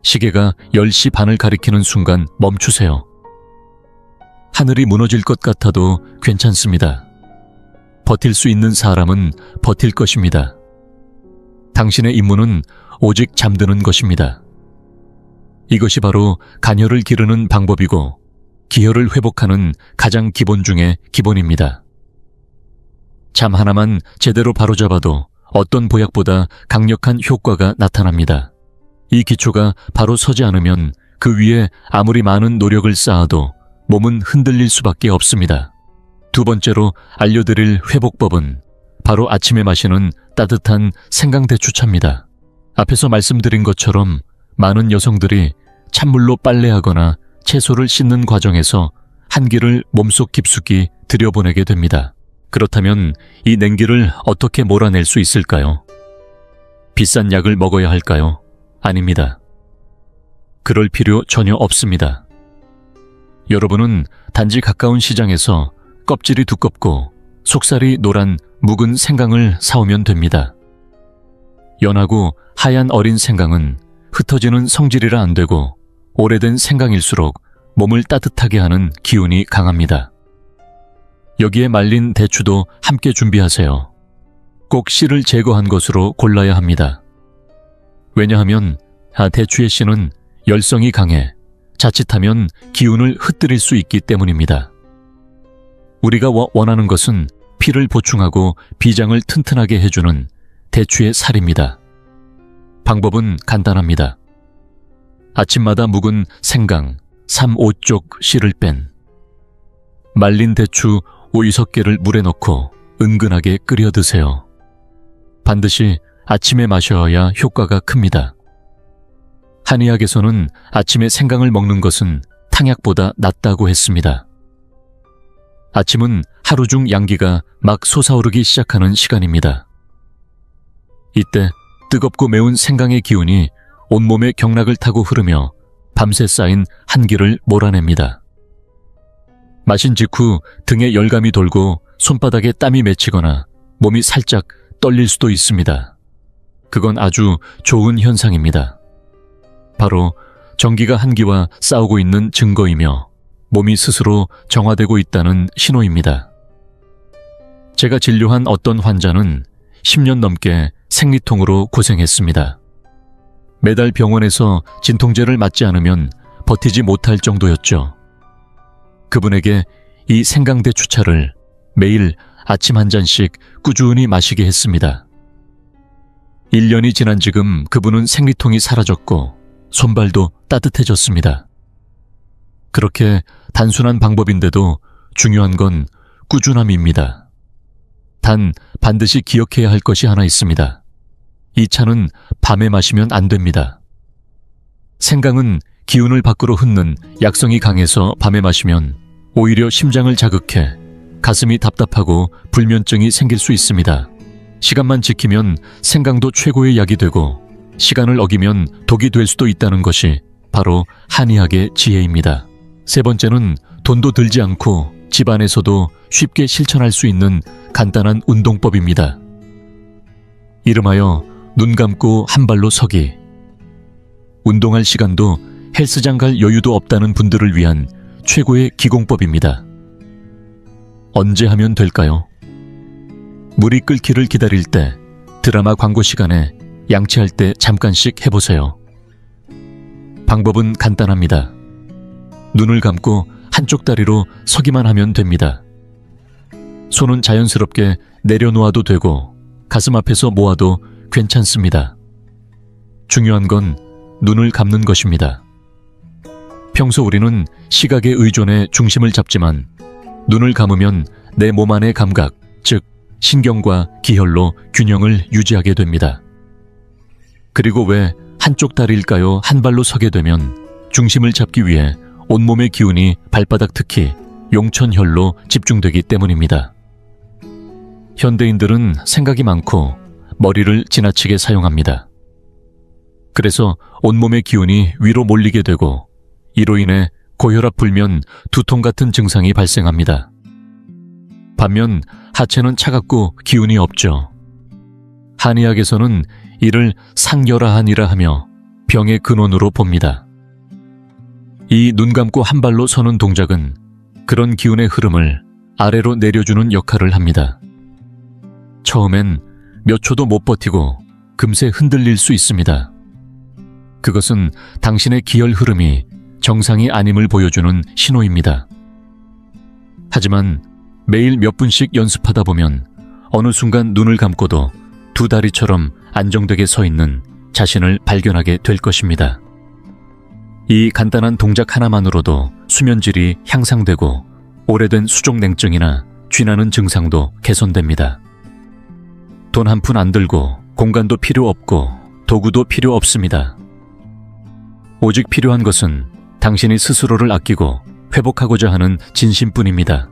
시계가 10시 반을 가리키는 순간 멈추세요. 하늘이 무너질 것 같아도 괜찮습니다. 버틸 수 있는 사람은 버틸 것입니다. 당신의 임무는 오직 잠드는 것입니다. 이것이 바로 간혈을 기르는 방법이고 기혈을 회복하는 가장 기본 중에 기본입니다. 잠 하나만 제대로 바로잡아도 어떤 보약보다 강력한 효과가 나타납니다. 이 기초가 바로 서지 않으면 그 위에 아무리 많은 노력을 쌓아도 몸은 흔들릴 수밖에 없습니다. 두 번째로 알려드릴 회복법은 바로 아침에 마시는 따뜻한 생강대추차입니다. 앞에서 말씀드린 것처럼 많은 여성들이 찬물로 빨래하거나 채소를 씻는 과정에서 한기를 몸속 깊숙이 들여보내게 됩니다. 그렇다면 이 냉기를 어떻게 몰아낼 수 있을까요? 비싼 약을 먹어야 할까요? 아닙니다. 그럴 필요 전혀 없습니다. 여러분은 단지 가까운 시장에서 껍질이 두껍고 속살이 노란 묵은 생강을 사오면 됩니다. 연하고 하얀 어린 생강은 흩어지는 성질이라 안 되고 오래된 생강일수록 몸을 따뜻하게 하는 기운이 강합니다. 여기에 말린 대추도 함께 준비하세요. 꼭 씨를 제거한 것으로 골라야 합니다. 왜냐하면 대추의 씨는 열성이 강해 자칫하면 기운을 흩뜨릴 수 있기 때문입니다. 우리가 원하는 것은 피를 보충하고 비장을 튼튼하게 해주는 대추의 살입니다. 방법은 간단합니다. 아침마다 묵은 생강 3, 5쪽 씨를 뺀 말린 대추 5, 6개를 물에 넣고 은근하게 끓여 드세요. 반드시 아침에 마셔야 효과가 큽니다. 한의학에서는 아침에 생강을 먹는 것은 탕약보다 낫다고 했습니다. 아침은 하루 중 양기가 막 솟아오르기 시작하는 시간입니다. 이때 뜨겁고 매운 생강의 기운이 온몸의 경락을 타고 흐르며 밤새 쌓인 한기를 몰아냅니다. 마신 직후 등에 열감이 돌고 손바닥에 땀이 맺히거나 몸이 살짝 떨릴 수도 있습니다. 그건 아주 좋은 현상입니다. 바로 정기가 한기와 싸우고 있는 증거이며 몸이 스스로 정화되고 있다는 신호입니다. 제가 진료한 어떤 환자는 10년 넘게 생리통으로 고생했습니다. 매달 병원에서 진통제를 맞지 않으면 버티지 못할 정도였죠. 그분에게 이 생강대추차를 매일 아침 한 잔씩 꾸준히 마시게 했습니다. 1년이 지난 지금 그분은 생리통이 사라졌고 손발도 따뜻해졌습니다. 그렇게 단순한 방법인데도 중요한 건 꾸준함입니다. 단 반드시 기억해야 할 것이 하나 있습니다. 이 차는 밤에 마시면 안 됩니다. 생강은 기운을 밖으로 흩는 약성이 강해서 밤에 마시면 오히려 심장을 자극해 가슴이 답답하고 불면증이 생길 수 있습니다. 시간만 지키면 생강도 최고의 약이 되고 시간을 어기면 독이 될 수도 있다는 것이 바로 한의학의 지혜입니다. 세 번째는 돈도 들지 않고 집안에서도 쉽게 실천할 수 있는 간단한 운동법입니다. 이름하여 눈 감고 한 발로 서기. 운동할 시간도 헬스장 갈 여유도 없다는 분들을 위한 최고의 기공법입니다. 언제 하면 될까요? 물이 끓기를 기다릴 때, 드라마 광고 시간에 양치할 때 잠깐씩 해보세요. 방법은 간단합니다. 눈을 감고 한쪽 다리로 서기만 하면 됩니다. 손은 자연스럽게 내려놓아도 되고 가슴 앞에서 모아도 괜찮습니다. 중요한 건 눈을 감는 것입니다. 평소 우리는 시각에 의존해 중심을 잡지만 눈을 감으면 내 몸 안의 감각, 즉 신경과 기혈로 균형을 유지하게 됩니다. 그리고 왜 한쪽 다리일까요? 한 발로 서게 되면 중심을 잡기 위해 온몸의 기운이 발바닥 특히 용천혈로 집중되기 때문입니다. 현대인들은 생각이 많고 머리를 지나치게 사용합니다. 그래서 온몸의 기운이 위로 몰리게 되고 이로 인해 고혈압 불면 두통 같은 증상이 발생합니다. 반면 하체는 차갑고 기운이 없죠. 한의학에서는 이를 상열하한이라 하며 병의 근원으로 봅니다. 이 눈 감고 한 발로 서는 동작은 그런 기운의 흐름을 아래로 내려주는 역할을 합니다. 처음엔 몇 초도 못 버티고 금세 흔들릴 수 있습니다. 그것은 당신의 기혈 흐름이 정상이 아님을 보여주는 신호입니다. 하지만 매일 몇 분씩 연습하다 보면 어느 순간 눈을 감고도 두 다리처럼 안정되게 서 있는 자신을 발견하게 될 것입니다. 이 간단한 동작 하나만으로도 수면질이 향상되고 오래된 수족냉증이나 쥐나는 증상도 개선됩니다. 돈 한 푼 안 들고 공간도 필요 없고 도구도 필요 없습니다. 오직 필요한 것은 당신이 스스로를 아끼고 회복하고자 하는 진심뿐입니다.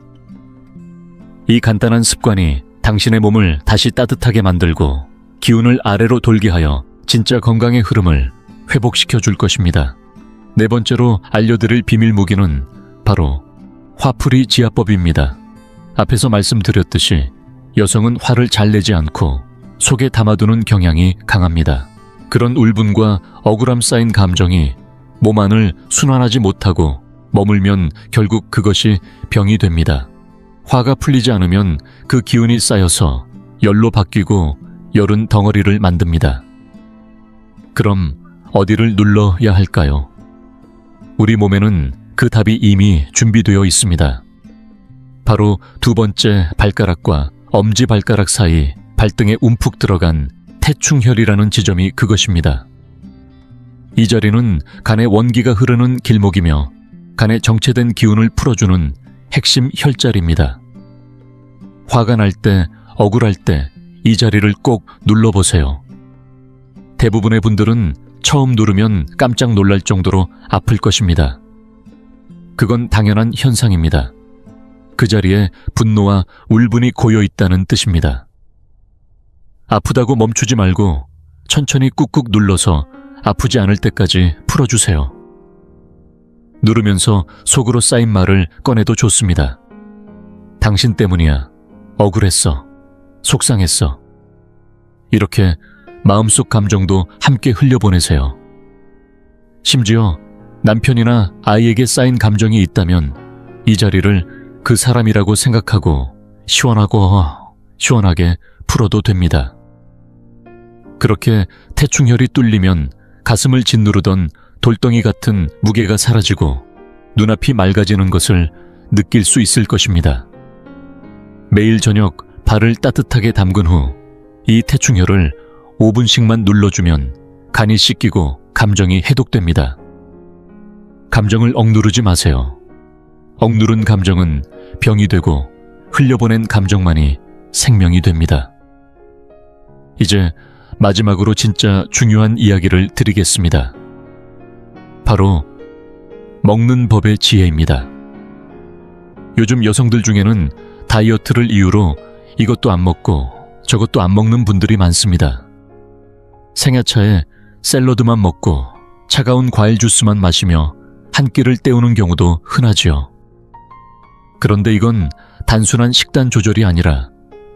이 간단한 습관이 당신의 몸을 다시 따뜻하게 만들고 기운을 아래로 돌게 하여 진짜 건강의 흐름을 회복시켜 줄 것입니다. 네 번째로 알려드릴 비밀 무기는 바로 화풀이 지압법입니다. 앞에서 말씀드렸듯이 여성은 화를 잘 내지 않고 속에 담아두는 경향이 강합니다. 그런 울분과 억울함 쌓인 감정이 몸 안을 순환하지 못하고 머물면 결국 그것이 병이 됩니다. 화가 풀리지 않으면 그 기운이 쌓여서 열로 바뀌고 열은 덩어리를 만듭니다. 그럼 어디를 눌러야 할까요? 우리 몸에는 그 답이 이미 준비되어 있습니다. 바로 두 번째 발가락과 엄지발가락 사이 발등에 움푹 들어간 태충혈이라는 지점이 그것입니다. 이 자리는 간의 원기가 흐르는 길목이며 간에 정체된 기운을 풀어주는 핵심 혈자리입니다. 화가 날 때, 억울할 때 이 자리를 꼭 눌러보세요. 대부분의 분들은 처음 누르면 깜짝 놀랄 정도로 아플 것입니다. 그건 당연한 현상입니다. 그 자리에 분노와 울분이 고여 있다는 뜻입니다. 아프다고 멈추지 말고 천천히 꾹꾹 눌러서 아프지 않을 때까지 풀어주세요. 누르면서 속으로 쌓인 말을 꺼내도 좋습니다. 당신 때문이야. 억울했어. 속상했어. 이렇게 마음속 감정도 함께 흘려보내세요. 심지어 남편이나 아이에게 쌓인 감정이 있다면 이 자리를 그 사람이라고 생각하고 시원하게 풀어도 됩니다. 그렇게 태충혈이 뚫리면 가슴을 짓누르던 돌덩이 같은 무게가 사라지고 눈앞이 맑아지는 것을 느낄 수 있을 것입니다. 매일 저녁 발을 따뜻하게 담근 후 이 태충혈을 5분씩만 눌러주면 간이 씻기고 감정이 해독됩니다. 감정을 억누르지 마세요. 억누른 감정은 병이 되고 흘려보낸 감정만이 생명이 됩니다. 이제 마지막으로 진짜 중요한 이야기를 드리겠습니다. 바로 먹는 법의 지혜입니다. 요즘 여성들 중에는 다이어트를 이유로 이것도 안 먹고 저것도 안 먹는 분들이 많습니다. 생야차에 샐러드만 먹고 차가운 과일 주스만 마시며 한 끼를 때우는 경우도 흔하지요. 그런데 이건 단순한 식단 조절이 아니라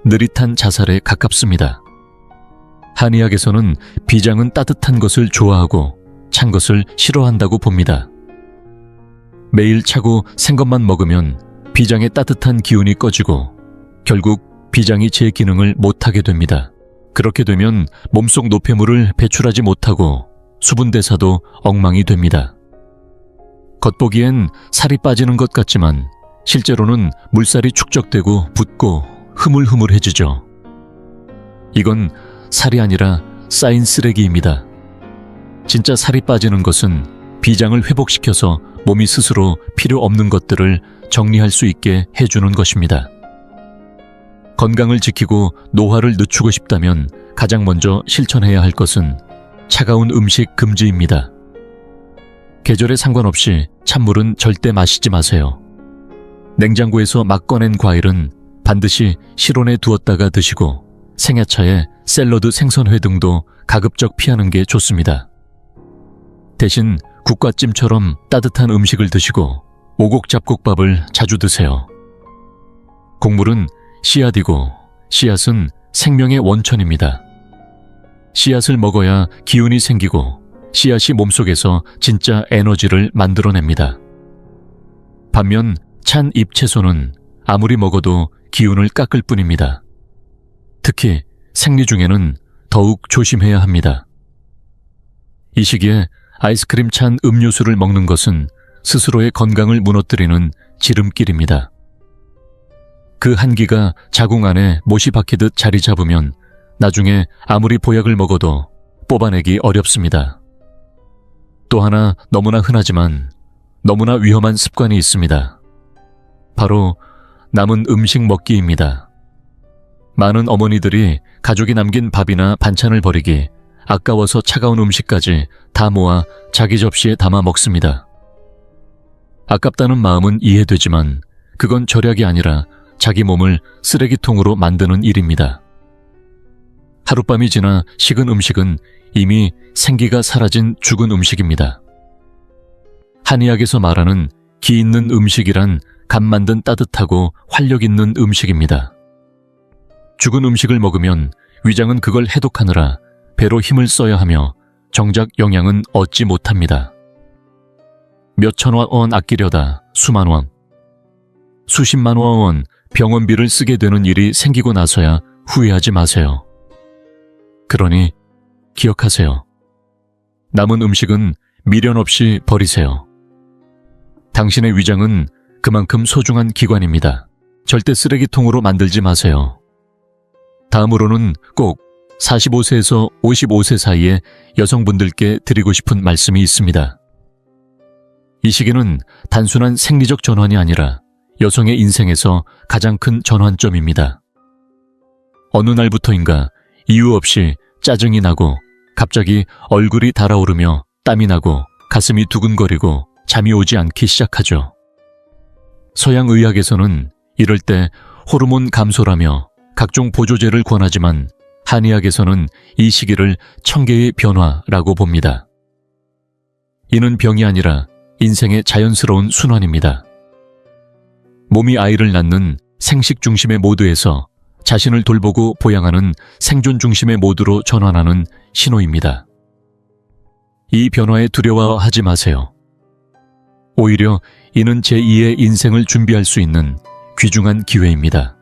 느릿한 자살에 가깝습니다. 한의학에서는 비장은 따뜻한 것을 좋아하고 찬 것을 싫어한다고 봅니다. 매일 차고 센 것만 먹으면 비장의 따뜻한 기운이 꺼지고 결국 비장이 제 기능을 못하게 됩니다. 그렇게 되면 몸속 노폐물을 배출하지 못하고 수분대사도 엉망이 됩니다. 겉보기엔 살이 빠지는 것 같지만 실제로는 물살이 축적되고 붓고 흐물흐물해지죠. 이건 살이 아니라 쌓인 쓰레기입니다. 진짜 살이 빠지는 것은 비장을 회복시켜서 몸이 스스로 필요 없는 것들을 정리할 수 있게 해주는 것입니다. 건강을 지키고 노화를 늦추고 싶다면 가장 먼저 실천해야 할 것은 차가운 음식 금지입니다. 계절에 상관없이 찬물은 절대 마시지 마세요. 냉장고에서 막 꺼낸 과일은 반드시 실온에 두었다가 드시고 생야차에 샐러드 생선회 등도 가급적 피하는 게 좋습니다. 대신 국과찜처럼 따뜻한 음식을 드시고 오곡잡곡밥을 자주 드세요. 곡물은 씨앗이고 씨앗은 생명의 원천입니다. 씨앗을 먹어야 기운이 생기고 씨앗이 몸속에서 진짜 에너지를 만들어냅니다. 반면 찬 잎채소는 아무리 먹어도 기운을 깎을 뿐입니다. 특히 생리 중에는 더욱 조심해야 합니다. 이 시기에 아이스크림 찬 음료수를 먹는 것은 스스로의 건강을 무너뜨리는 지름길입니다. 그 한기가 자궁 안에 못이 박히듯 자리 잡으면 나중에 아무리 보약을 먹어도 뽑아내기 어렵습니다. 또 하나 너무나 흔하지만 너무나 위험한 습관이 있습니다. 바로 남은 음식 먹기입니다. 많은 어머니들이 가족이 남긴 밥이나 반찬을 버리기, 아까워서 차가운 음식까지 다 모아 자기 접시에 담아 먹습니다. 아깝다는 마음은 이해되지만 그건 절약이 아니라 자기 몸을 쓰레기통으로 만드는 일입니다. 하룻밤이 지나 식은 음식은 이미 생기가 사라진 죽은 음식입니다. 한의학에서 말하는 기 있는 음식이란 간 만든 따뜻하고 활력 있는 음식입니다. 죽은 음식을 먹으면 위장은 그걸 해독하느라 배로 힘을 써야 하며 정작 영양은 얻지 못합니다. 몇천만 원 아끼려다 수만 원, 수십만 원 병원비를 쓰게 되는 일이 생기고 나서야 후회하지 마세요. 그러니 기억하세요. 남은 음식은 미련 없이 버리세요. 당신의 위장은 그만큼 소중한 기관입니다. 절대 쓰레기통으로 만들지 마세요. 다음으로는 꼭 45세에서 55세 사이의 여성분들께 드리고 싶은 말씀이 있습니다. 이 시기는 단순한 생리적 전환이 아니라 여성의 인생에서 가장 큰 전환점입니다. 어느 날부터인가 이유 없이 짜증이 나고 갑자기 얼굴이 달아오르며 땀이 나고 가슴이 두근거리고 잠이 오지 않기 시작하죠. 서양 의학에서는 이럴 때 호르몬 감소라며 각종 보조제를 권하지만 한의학에서는 이 시기를 청계의 변화라고 봅니다. 이는 병이 아니라 인생의 자연스러운 순환입니다. 몸이 아이를 낳는 생식 중심의 모드에서 자신을 돌보고 보양하는 생존 중심의 모드로 전환하는 신호입니다. 이 변화에 두려워하지 마세요. 오히려 이는 제2의 인생을 준비할 수 있는 귀중한 기회입니다.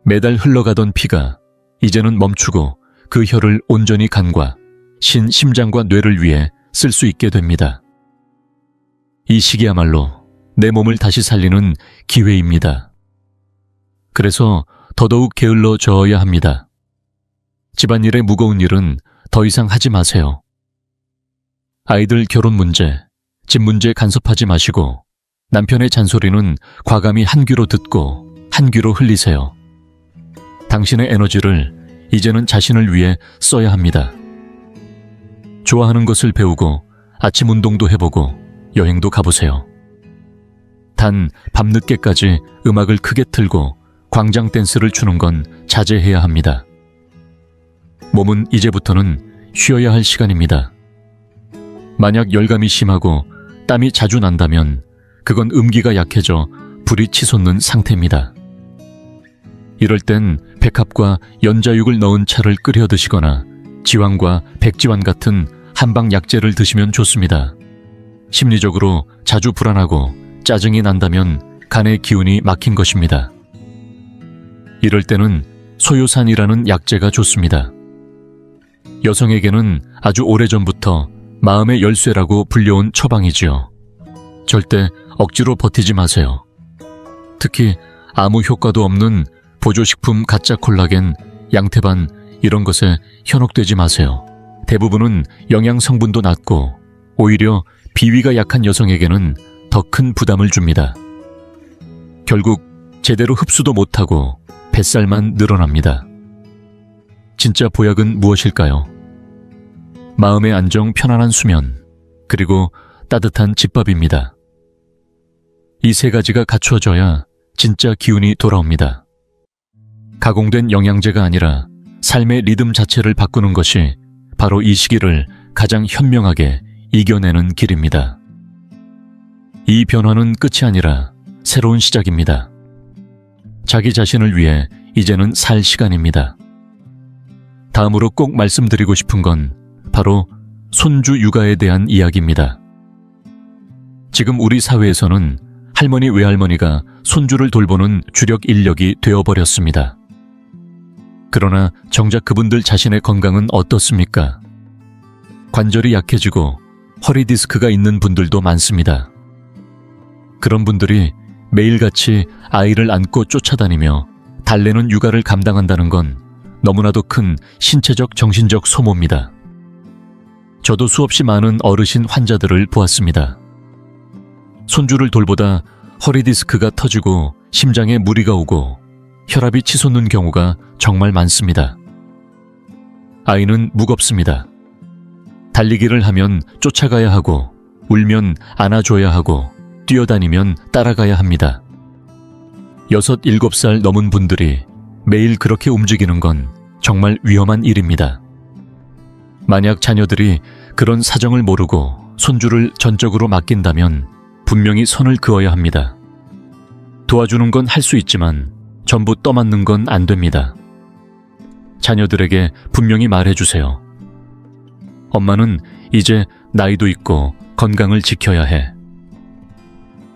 매달 흘러가던 피가 이제는 멈추고 그 혈을 온전히 간과 심장과 뇌를 위해 쓸 수 있게 됩니다. 이 시기야말로 내 몸을 다시 살리는 기회입니다. 그래서 더더욱 게을러 져야 합니다. 집안일의 무거운 일은 더 이상 하지 마세요. 아이들 결혼 문제, 집 문제 간섭하지 마시고 남편의 잔소리는 과감히 한 귀로 듣고 한 귀로 흘리세요. 당신의 에너지를 이제는 자신을 위해 써야 합니다. 좋아하는 것을 배우고 아침 운동도 해보고 여행도 가보세요. 단 밤늦게까지 음악을 크게 틀고 광장 댄스를 추는 건 자제해야 합니다. 몸은 이제부터는 쉬어야 할 시간입니다. 만약 열감이 심하고 땀이 자주 난다면 그건 음기가 약해져 불이 치솟는 상태입니다. 이럴 땐 백합과 연자육을 넣은 차를 끓여 드시거나 지황과 백지환 같은 한방 약재를 드시면 좋습니다. 심리적으로 자주 불안하고 짜증이 난다면 간의 기운이 막힌 것입니다. 이럴 때는 소요산이라는 약재가 좋습니다. 여성에게는 아주 오래전부터 마음의 열쇠라고 불려온 처방이지요. 절대 억지로 버티지 마세요. 특히 아무 효과도 없는 보조식품 가짜 콜라겐, 양태반 이런 것에 현혹되지 마세요. 대부분은 영양 성분도 낮고 오히려 비위가 약한 여성에게는 더 큰 부담을 줍니다. 결국 제대로 흡수도 못하고 뱃살만 늘어납니다. 진짜 보약은 무엇일까요? 마음의 안정, 편안한 수면, 그리고 따뜻한 집밥입니다. 이 세 가지가 갖추어져야 진짜 기운이 돌아옵니다. 가공된 영양제가 아니라 삶의 리듬 자체를 바꾸는 것이 바로 이 시기를 가장 현명하게 이겨내는 길입니다. 이 변화는 끝이 아니라 새로운 시작입니다. 자기 자신을 위해 이제는 살 시간입니다. 다음으로 꼭 말씀드리고 싶은 건 바로 손주 육아에 대한 이야기입니다. 지금 우리 사회에서는 할머니 외할머니가 손주를 돌보는 주력 인력이 되어버렸습니다. 그러나 정작 그분들 자신의 건강은 어떻습니까? 관절이 약해지고 허리 디스크가 있는 분들도 많습니다. 그런 분들이 매일같이 아이를 안고 쫓아다니며 달래는 육아를 감당한다는 건 너무나도 큰 신체적, 정신적 소모입니다. 저도 수없이 많은 어르신 환자들을 보았습니다. 손주를 돌보다 허리 디스크가 터지고 심장에 무리가 오고 혈압이 치솟는 경우가 정말 많습니다. 아이는 무겁습니다. 달리기를 하면 쫓아가야 하고 울면 안아줘야 하고 뛰어다니면 따라가야 합니다. 6, 7살 넘은 분들이 매일 그렇게 움직이는 건 정말 위험한 일입니다. 만약 자녀들이 그런 사정을 모르고 손주를 전적으로 맡긴다면 분명히 선을 그어야 합니다. 도와주는 건 할 수 있지만 전부 떠맡는 건 안 됩니다. 자녀들에게 분명히 말해주세요. 엄마는 이제 나이도 있고 건강을 지켜야 해.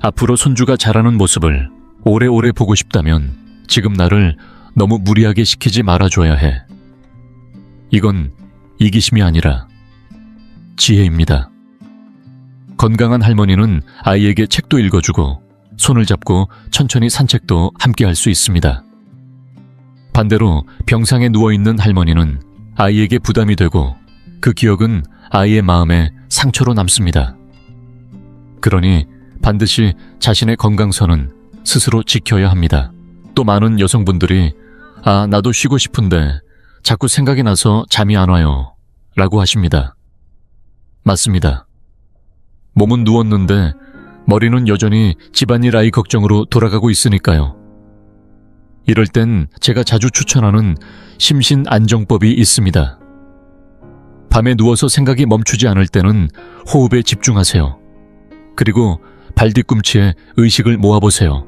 앞으로 손주가 자라는 모습을 오래오래 보고 싶다면 지금 나를 너무 무리하게 시키지 말아줘야 해. 이건 이기심이 아니라 지혜입니다. 건강한 할머니는 아이에게 책도 읽어주고 손을 잡고 천천히 산책도 함께 할 수 있습니다. 반대로 병상에 누워있는 할머니는 아이에게 부담이 되고 그 기억은 아이의 마음에 상처로 남습니다. 그러니 반드시 자신의 건강선은 스스로 지켜야 합니다. 또 많은 여성분들이 나도 쉬고 싶은데 자꾸 생각이 나서 잠이 안 와요 라고 하십니다. 맞습니다. 몸은 누웠는데 머리는 여전히 집안일 아이 걱정으로 돌아가고 있으니까요. 이럴 땐 제가 자주 추천하는 심신안정법이 있습니다. 밤에 누워서 생각이 멈추지 않을 때는 호흡에 집중하세요. 그리고 발 뒤꿈치에 의식을 모아보세요.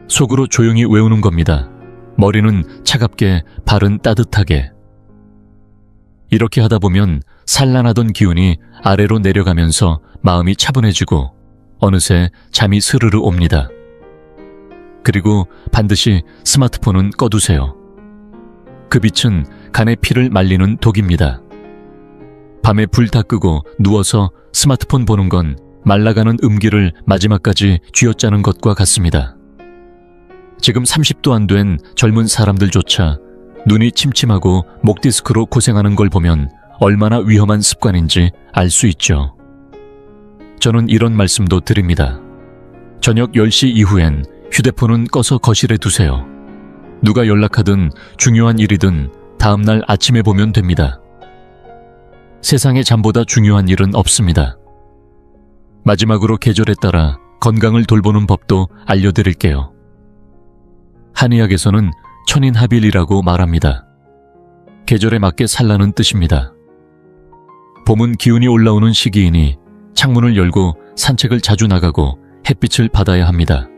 속으로 조용히 외우는 겁니다. 머리는 차갑게, 발은 따뜻하게. 이렇게 하다 보면 산란하던 기운이 아래로 내려가면서 마음이 차분해지고 어느새 잠이 스르르 옵니다. 그리고 반드시 스마트폰은 꺼두세요. 그 빛은 간의 피를 말리는 독입니다. 밤에 불 다 끄고 누워서 스마트폰 보는 건 말라가는 음기를 마지막까지 쥐어짜는 것과 같습니다. 지금 30도 안 된 젊은 사람들조차 눈이 침침하고 목 디스크로 고생하는 걸 보면 얼마나 위험한 습관인지 알 수 있죠. 저는 이런 말씀도 드립니다. 저녁 10시 이후엔 휴대폰은 꺼서 거실에 두세요. 누가 연락하든 중요한 일이든 다음날 아침에 보면 됩니다. 세상에 잠보다 중요한 일은 없습니다. 마지막으로 계절에 따라 건강을 돌보는 법도 알려드릴게요. 한의학에서는 천인합일이라고 말합니다. 계절에 맞게 살라는 뜻입니다. 봄은 기운이 올라오는 시기이니 창문을 열고 산책을 자주 나가고 햇빛을 받아야 합니다.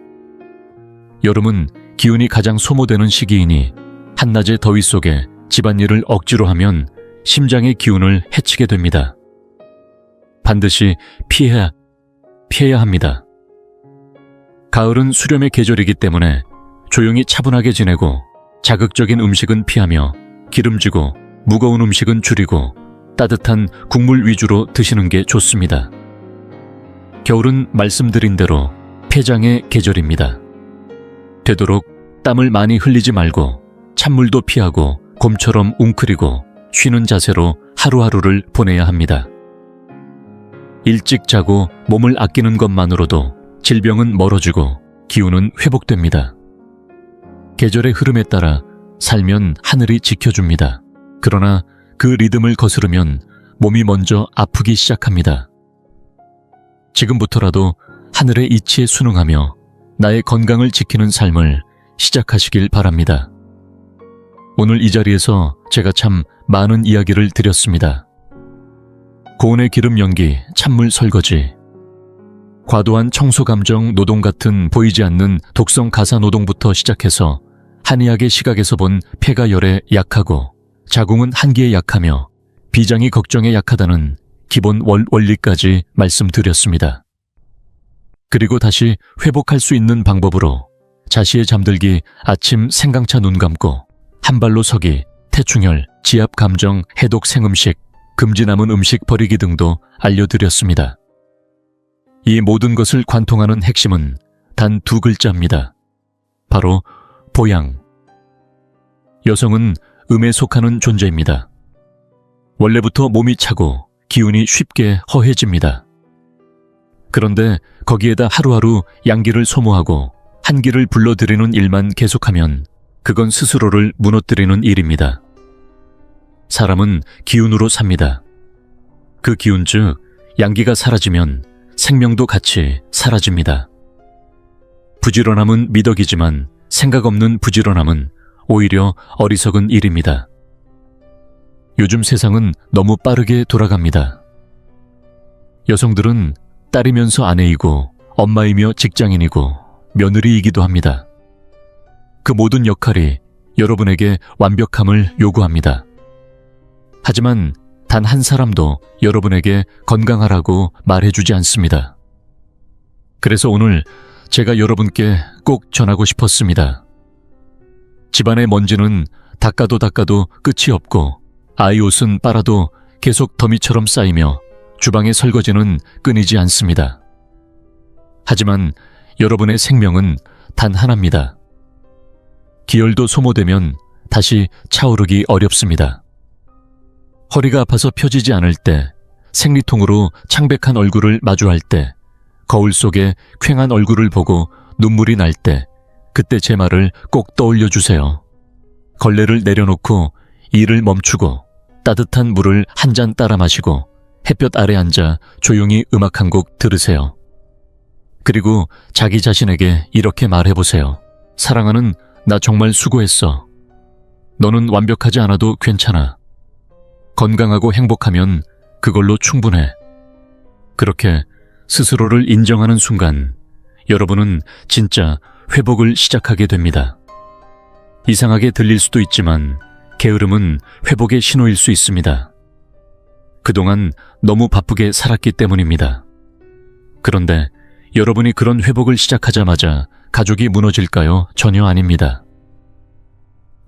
여름은 기운이 가장 소모되는 시기이니 한낮의 더위 속에 집안일을 억지로 하면 심장의 기운을 해치게 됩니다. 반드시 피해야 합니다. 가을은 수렴의 계절이기 때문에 조용히 차분하게 지내고 자극적인 음식은 피하며 기름지고 무거운 음식은 줄이고 따뜻한 국물 위주로 드시는 게 좋습니다. 겨울은 말씀드린 대로 폐장의 계절입니다. 되도록 땀을 많이 흘리지 말고 찬물도 피하고 곰처럼 웅크리고 쉬는 자세로 하루하루를 보내야 합니다. 일찍 자고 몸을 아끼는 것만으로도 질병은 멀어지고 기운은 회복됩니다. 계절의 흐름에 따라 살면 하늘이 지켜줍니다. 그러나 그 리듬을 거스르면 몸이 먼저 아프기 시작합니다. 지금부터라도 하늘의 이치에 순응하며 나의 건강을 지키는 삶을 시작하시길 바랍니다. 오늘 이 자리에서 제가 참 많은 이야기를 드렸습니다. 고온의 기름 연기, 찬물 설거지, 과도한 청소 감정 노동 같은 보이지 않는 독성 가사 노동부터 시작해서 한의학의 시각에서 본 폐가 열에 약하고 자궁은 한기에 약하며 비장이 걱정에 약하다는 기본 원리까지 말씀드렸습니다. 그리고 다시 회복할 수 있는 방법으로 자시에 잠들기, 아침 생강차 눈 감고 한 발로 서기, 태충혈, 지압 감정, 해독 생음식, 금지 남은 음식 버리기 등도 알려드렸습니다. 이 모든 것을 관통하는 핵심은 단 두 글자입니다. 바로 보양. 여성은 음에 속하는 존재입니다. 원래부터 몸이 차고 기운이 쉽게 허해집니다. 그런데 거기에다 하루하루 양기를 소모하고 한기를 불러들이는 일만 계속하면 그건 스스로를 무너뜨리는 일입니다. 사람은 기운으로 삽니다. 그 기운 즉 양기가 사라지면 생명도 같이 사라집니다. 부지런함은 미덕이지만 생각 없는 부지런함은 오히려 어리석은 일입니다. 요즘 세상은 너무 빠르게 돌아갑니다. 여성들은 딸이면서 아내이고 엄마이며 직장인이고 며느리이기도 합니다. 그 모든 역할이 여러분에게 완벽함을 요구합니다. 하지만 단 한 사람도 여러분에게 건강하라고 말해주지 않습니다. 그래서 오늘 제가 여러분께 꼭 전하고 싶었습니다. 집안의 먼지는 닦아도 끝이 없고 아이 옷은 빨아도 계속 더미처럼 쌓이며 주방의 설거지는 끊이지 않습니다. 하지만 여러분의 생명은 단 하나입니다. 기혈도 소모되면 다시 차오르기 어렵습니다. 허리가 아파서 펴지지 않을 때, 생리통으로 창백한 얼굴을 마주할 때, 거울 속에 퀭한 얼굴을 보고 눈물이 날 때, 그때 제 말을 꼭 떠올려 주세요. 걸레를 내려놓고 일을 멈추고 따뜻한 물을 한 잔 따라 마시고 햇볕 아래 앉아 조용히 음악 한 곡 들으세요. 그리고 자기 자신에게 이렇게 말해보세요. 사랑하는 나 정말 수고했어. 너는 완벽하지 않아도 괜찮아. 건강하고 행복하면 그걸로 충분해. 그렇게 스스로를 인정하는 순간 여러분은 진짜 회복을 시작하게 됩니다. 이상하게 들릴 수도 있지만 게으름은 회복의 신호일 수 있습니다. 그동안 너무 바쁘게 살았기 때문입니다. 그런데 여러분이 그런 회복을 시작하자마자 가족이 무너질까요? 전혀 아닙니다.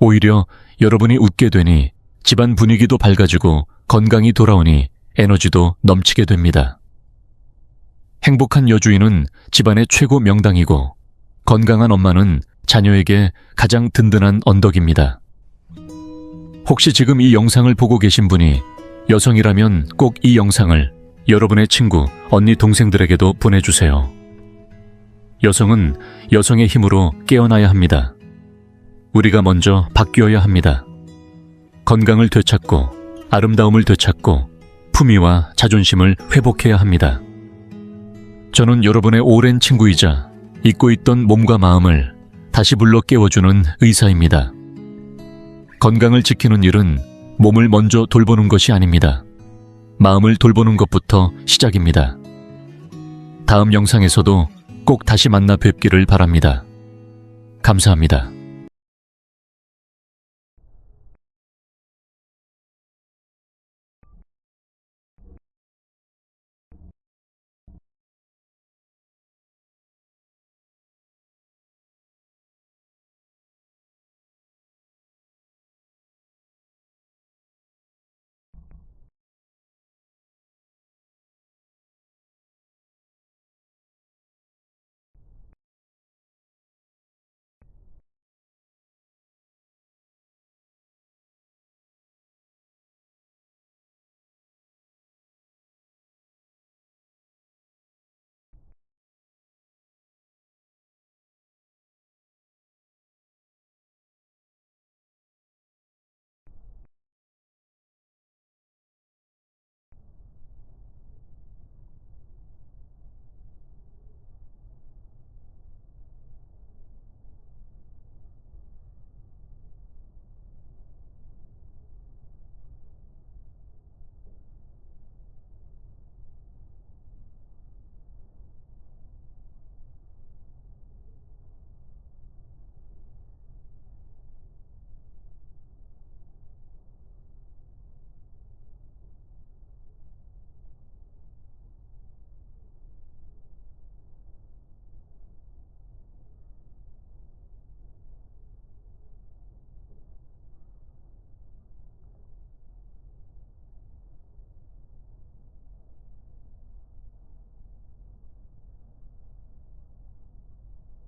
오히려 여러분이 웃게 되니 집안 분위기도 밝아지고 건강이 돌아오니 에너지도 넘치게 됩니다. 행복한 여주인은 집안의 최고 명당이고 건강한 엄마는 자녀에게 가장 든든한 언덕입니다. 혹시 지금 이 영상을 보고 계신 분이 여성이라면 꼭 이 영상을 여러분의 친구, 언니, 동생들에게도 보내주세요. 여성은 여성의 힘으로 깨어나야 합니다. 우리가 먼저 바뀌어야 합니다. 건강을 되찾고 아름다움을 되찾고 품위와 자존심을 회복해야 합니다. 저는 여러분의 오랜 친구이자 잊고 있던 몸과 마음을 다시 불러 깨워주는 의사입니다. 건강을 지키는 일은 몸을 먼저 돌보는 것이 아닙니다. 마음을 돌보는 것부터 시작입니다. 다음 영상에서도 꼭 다시 만나 뵙기를 바랍니다. 감사합니다.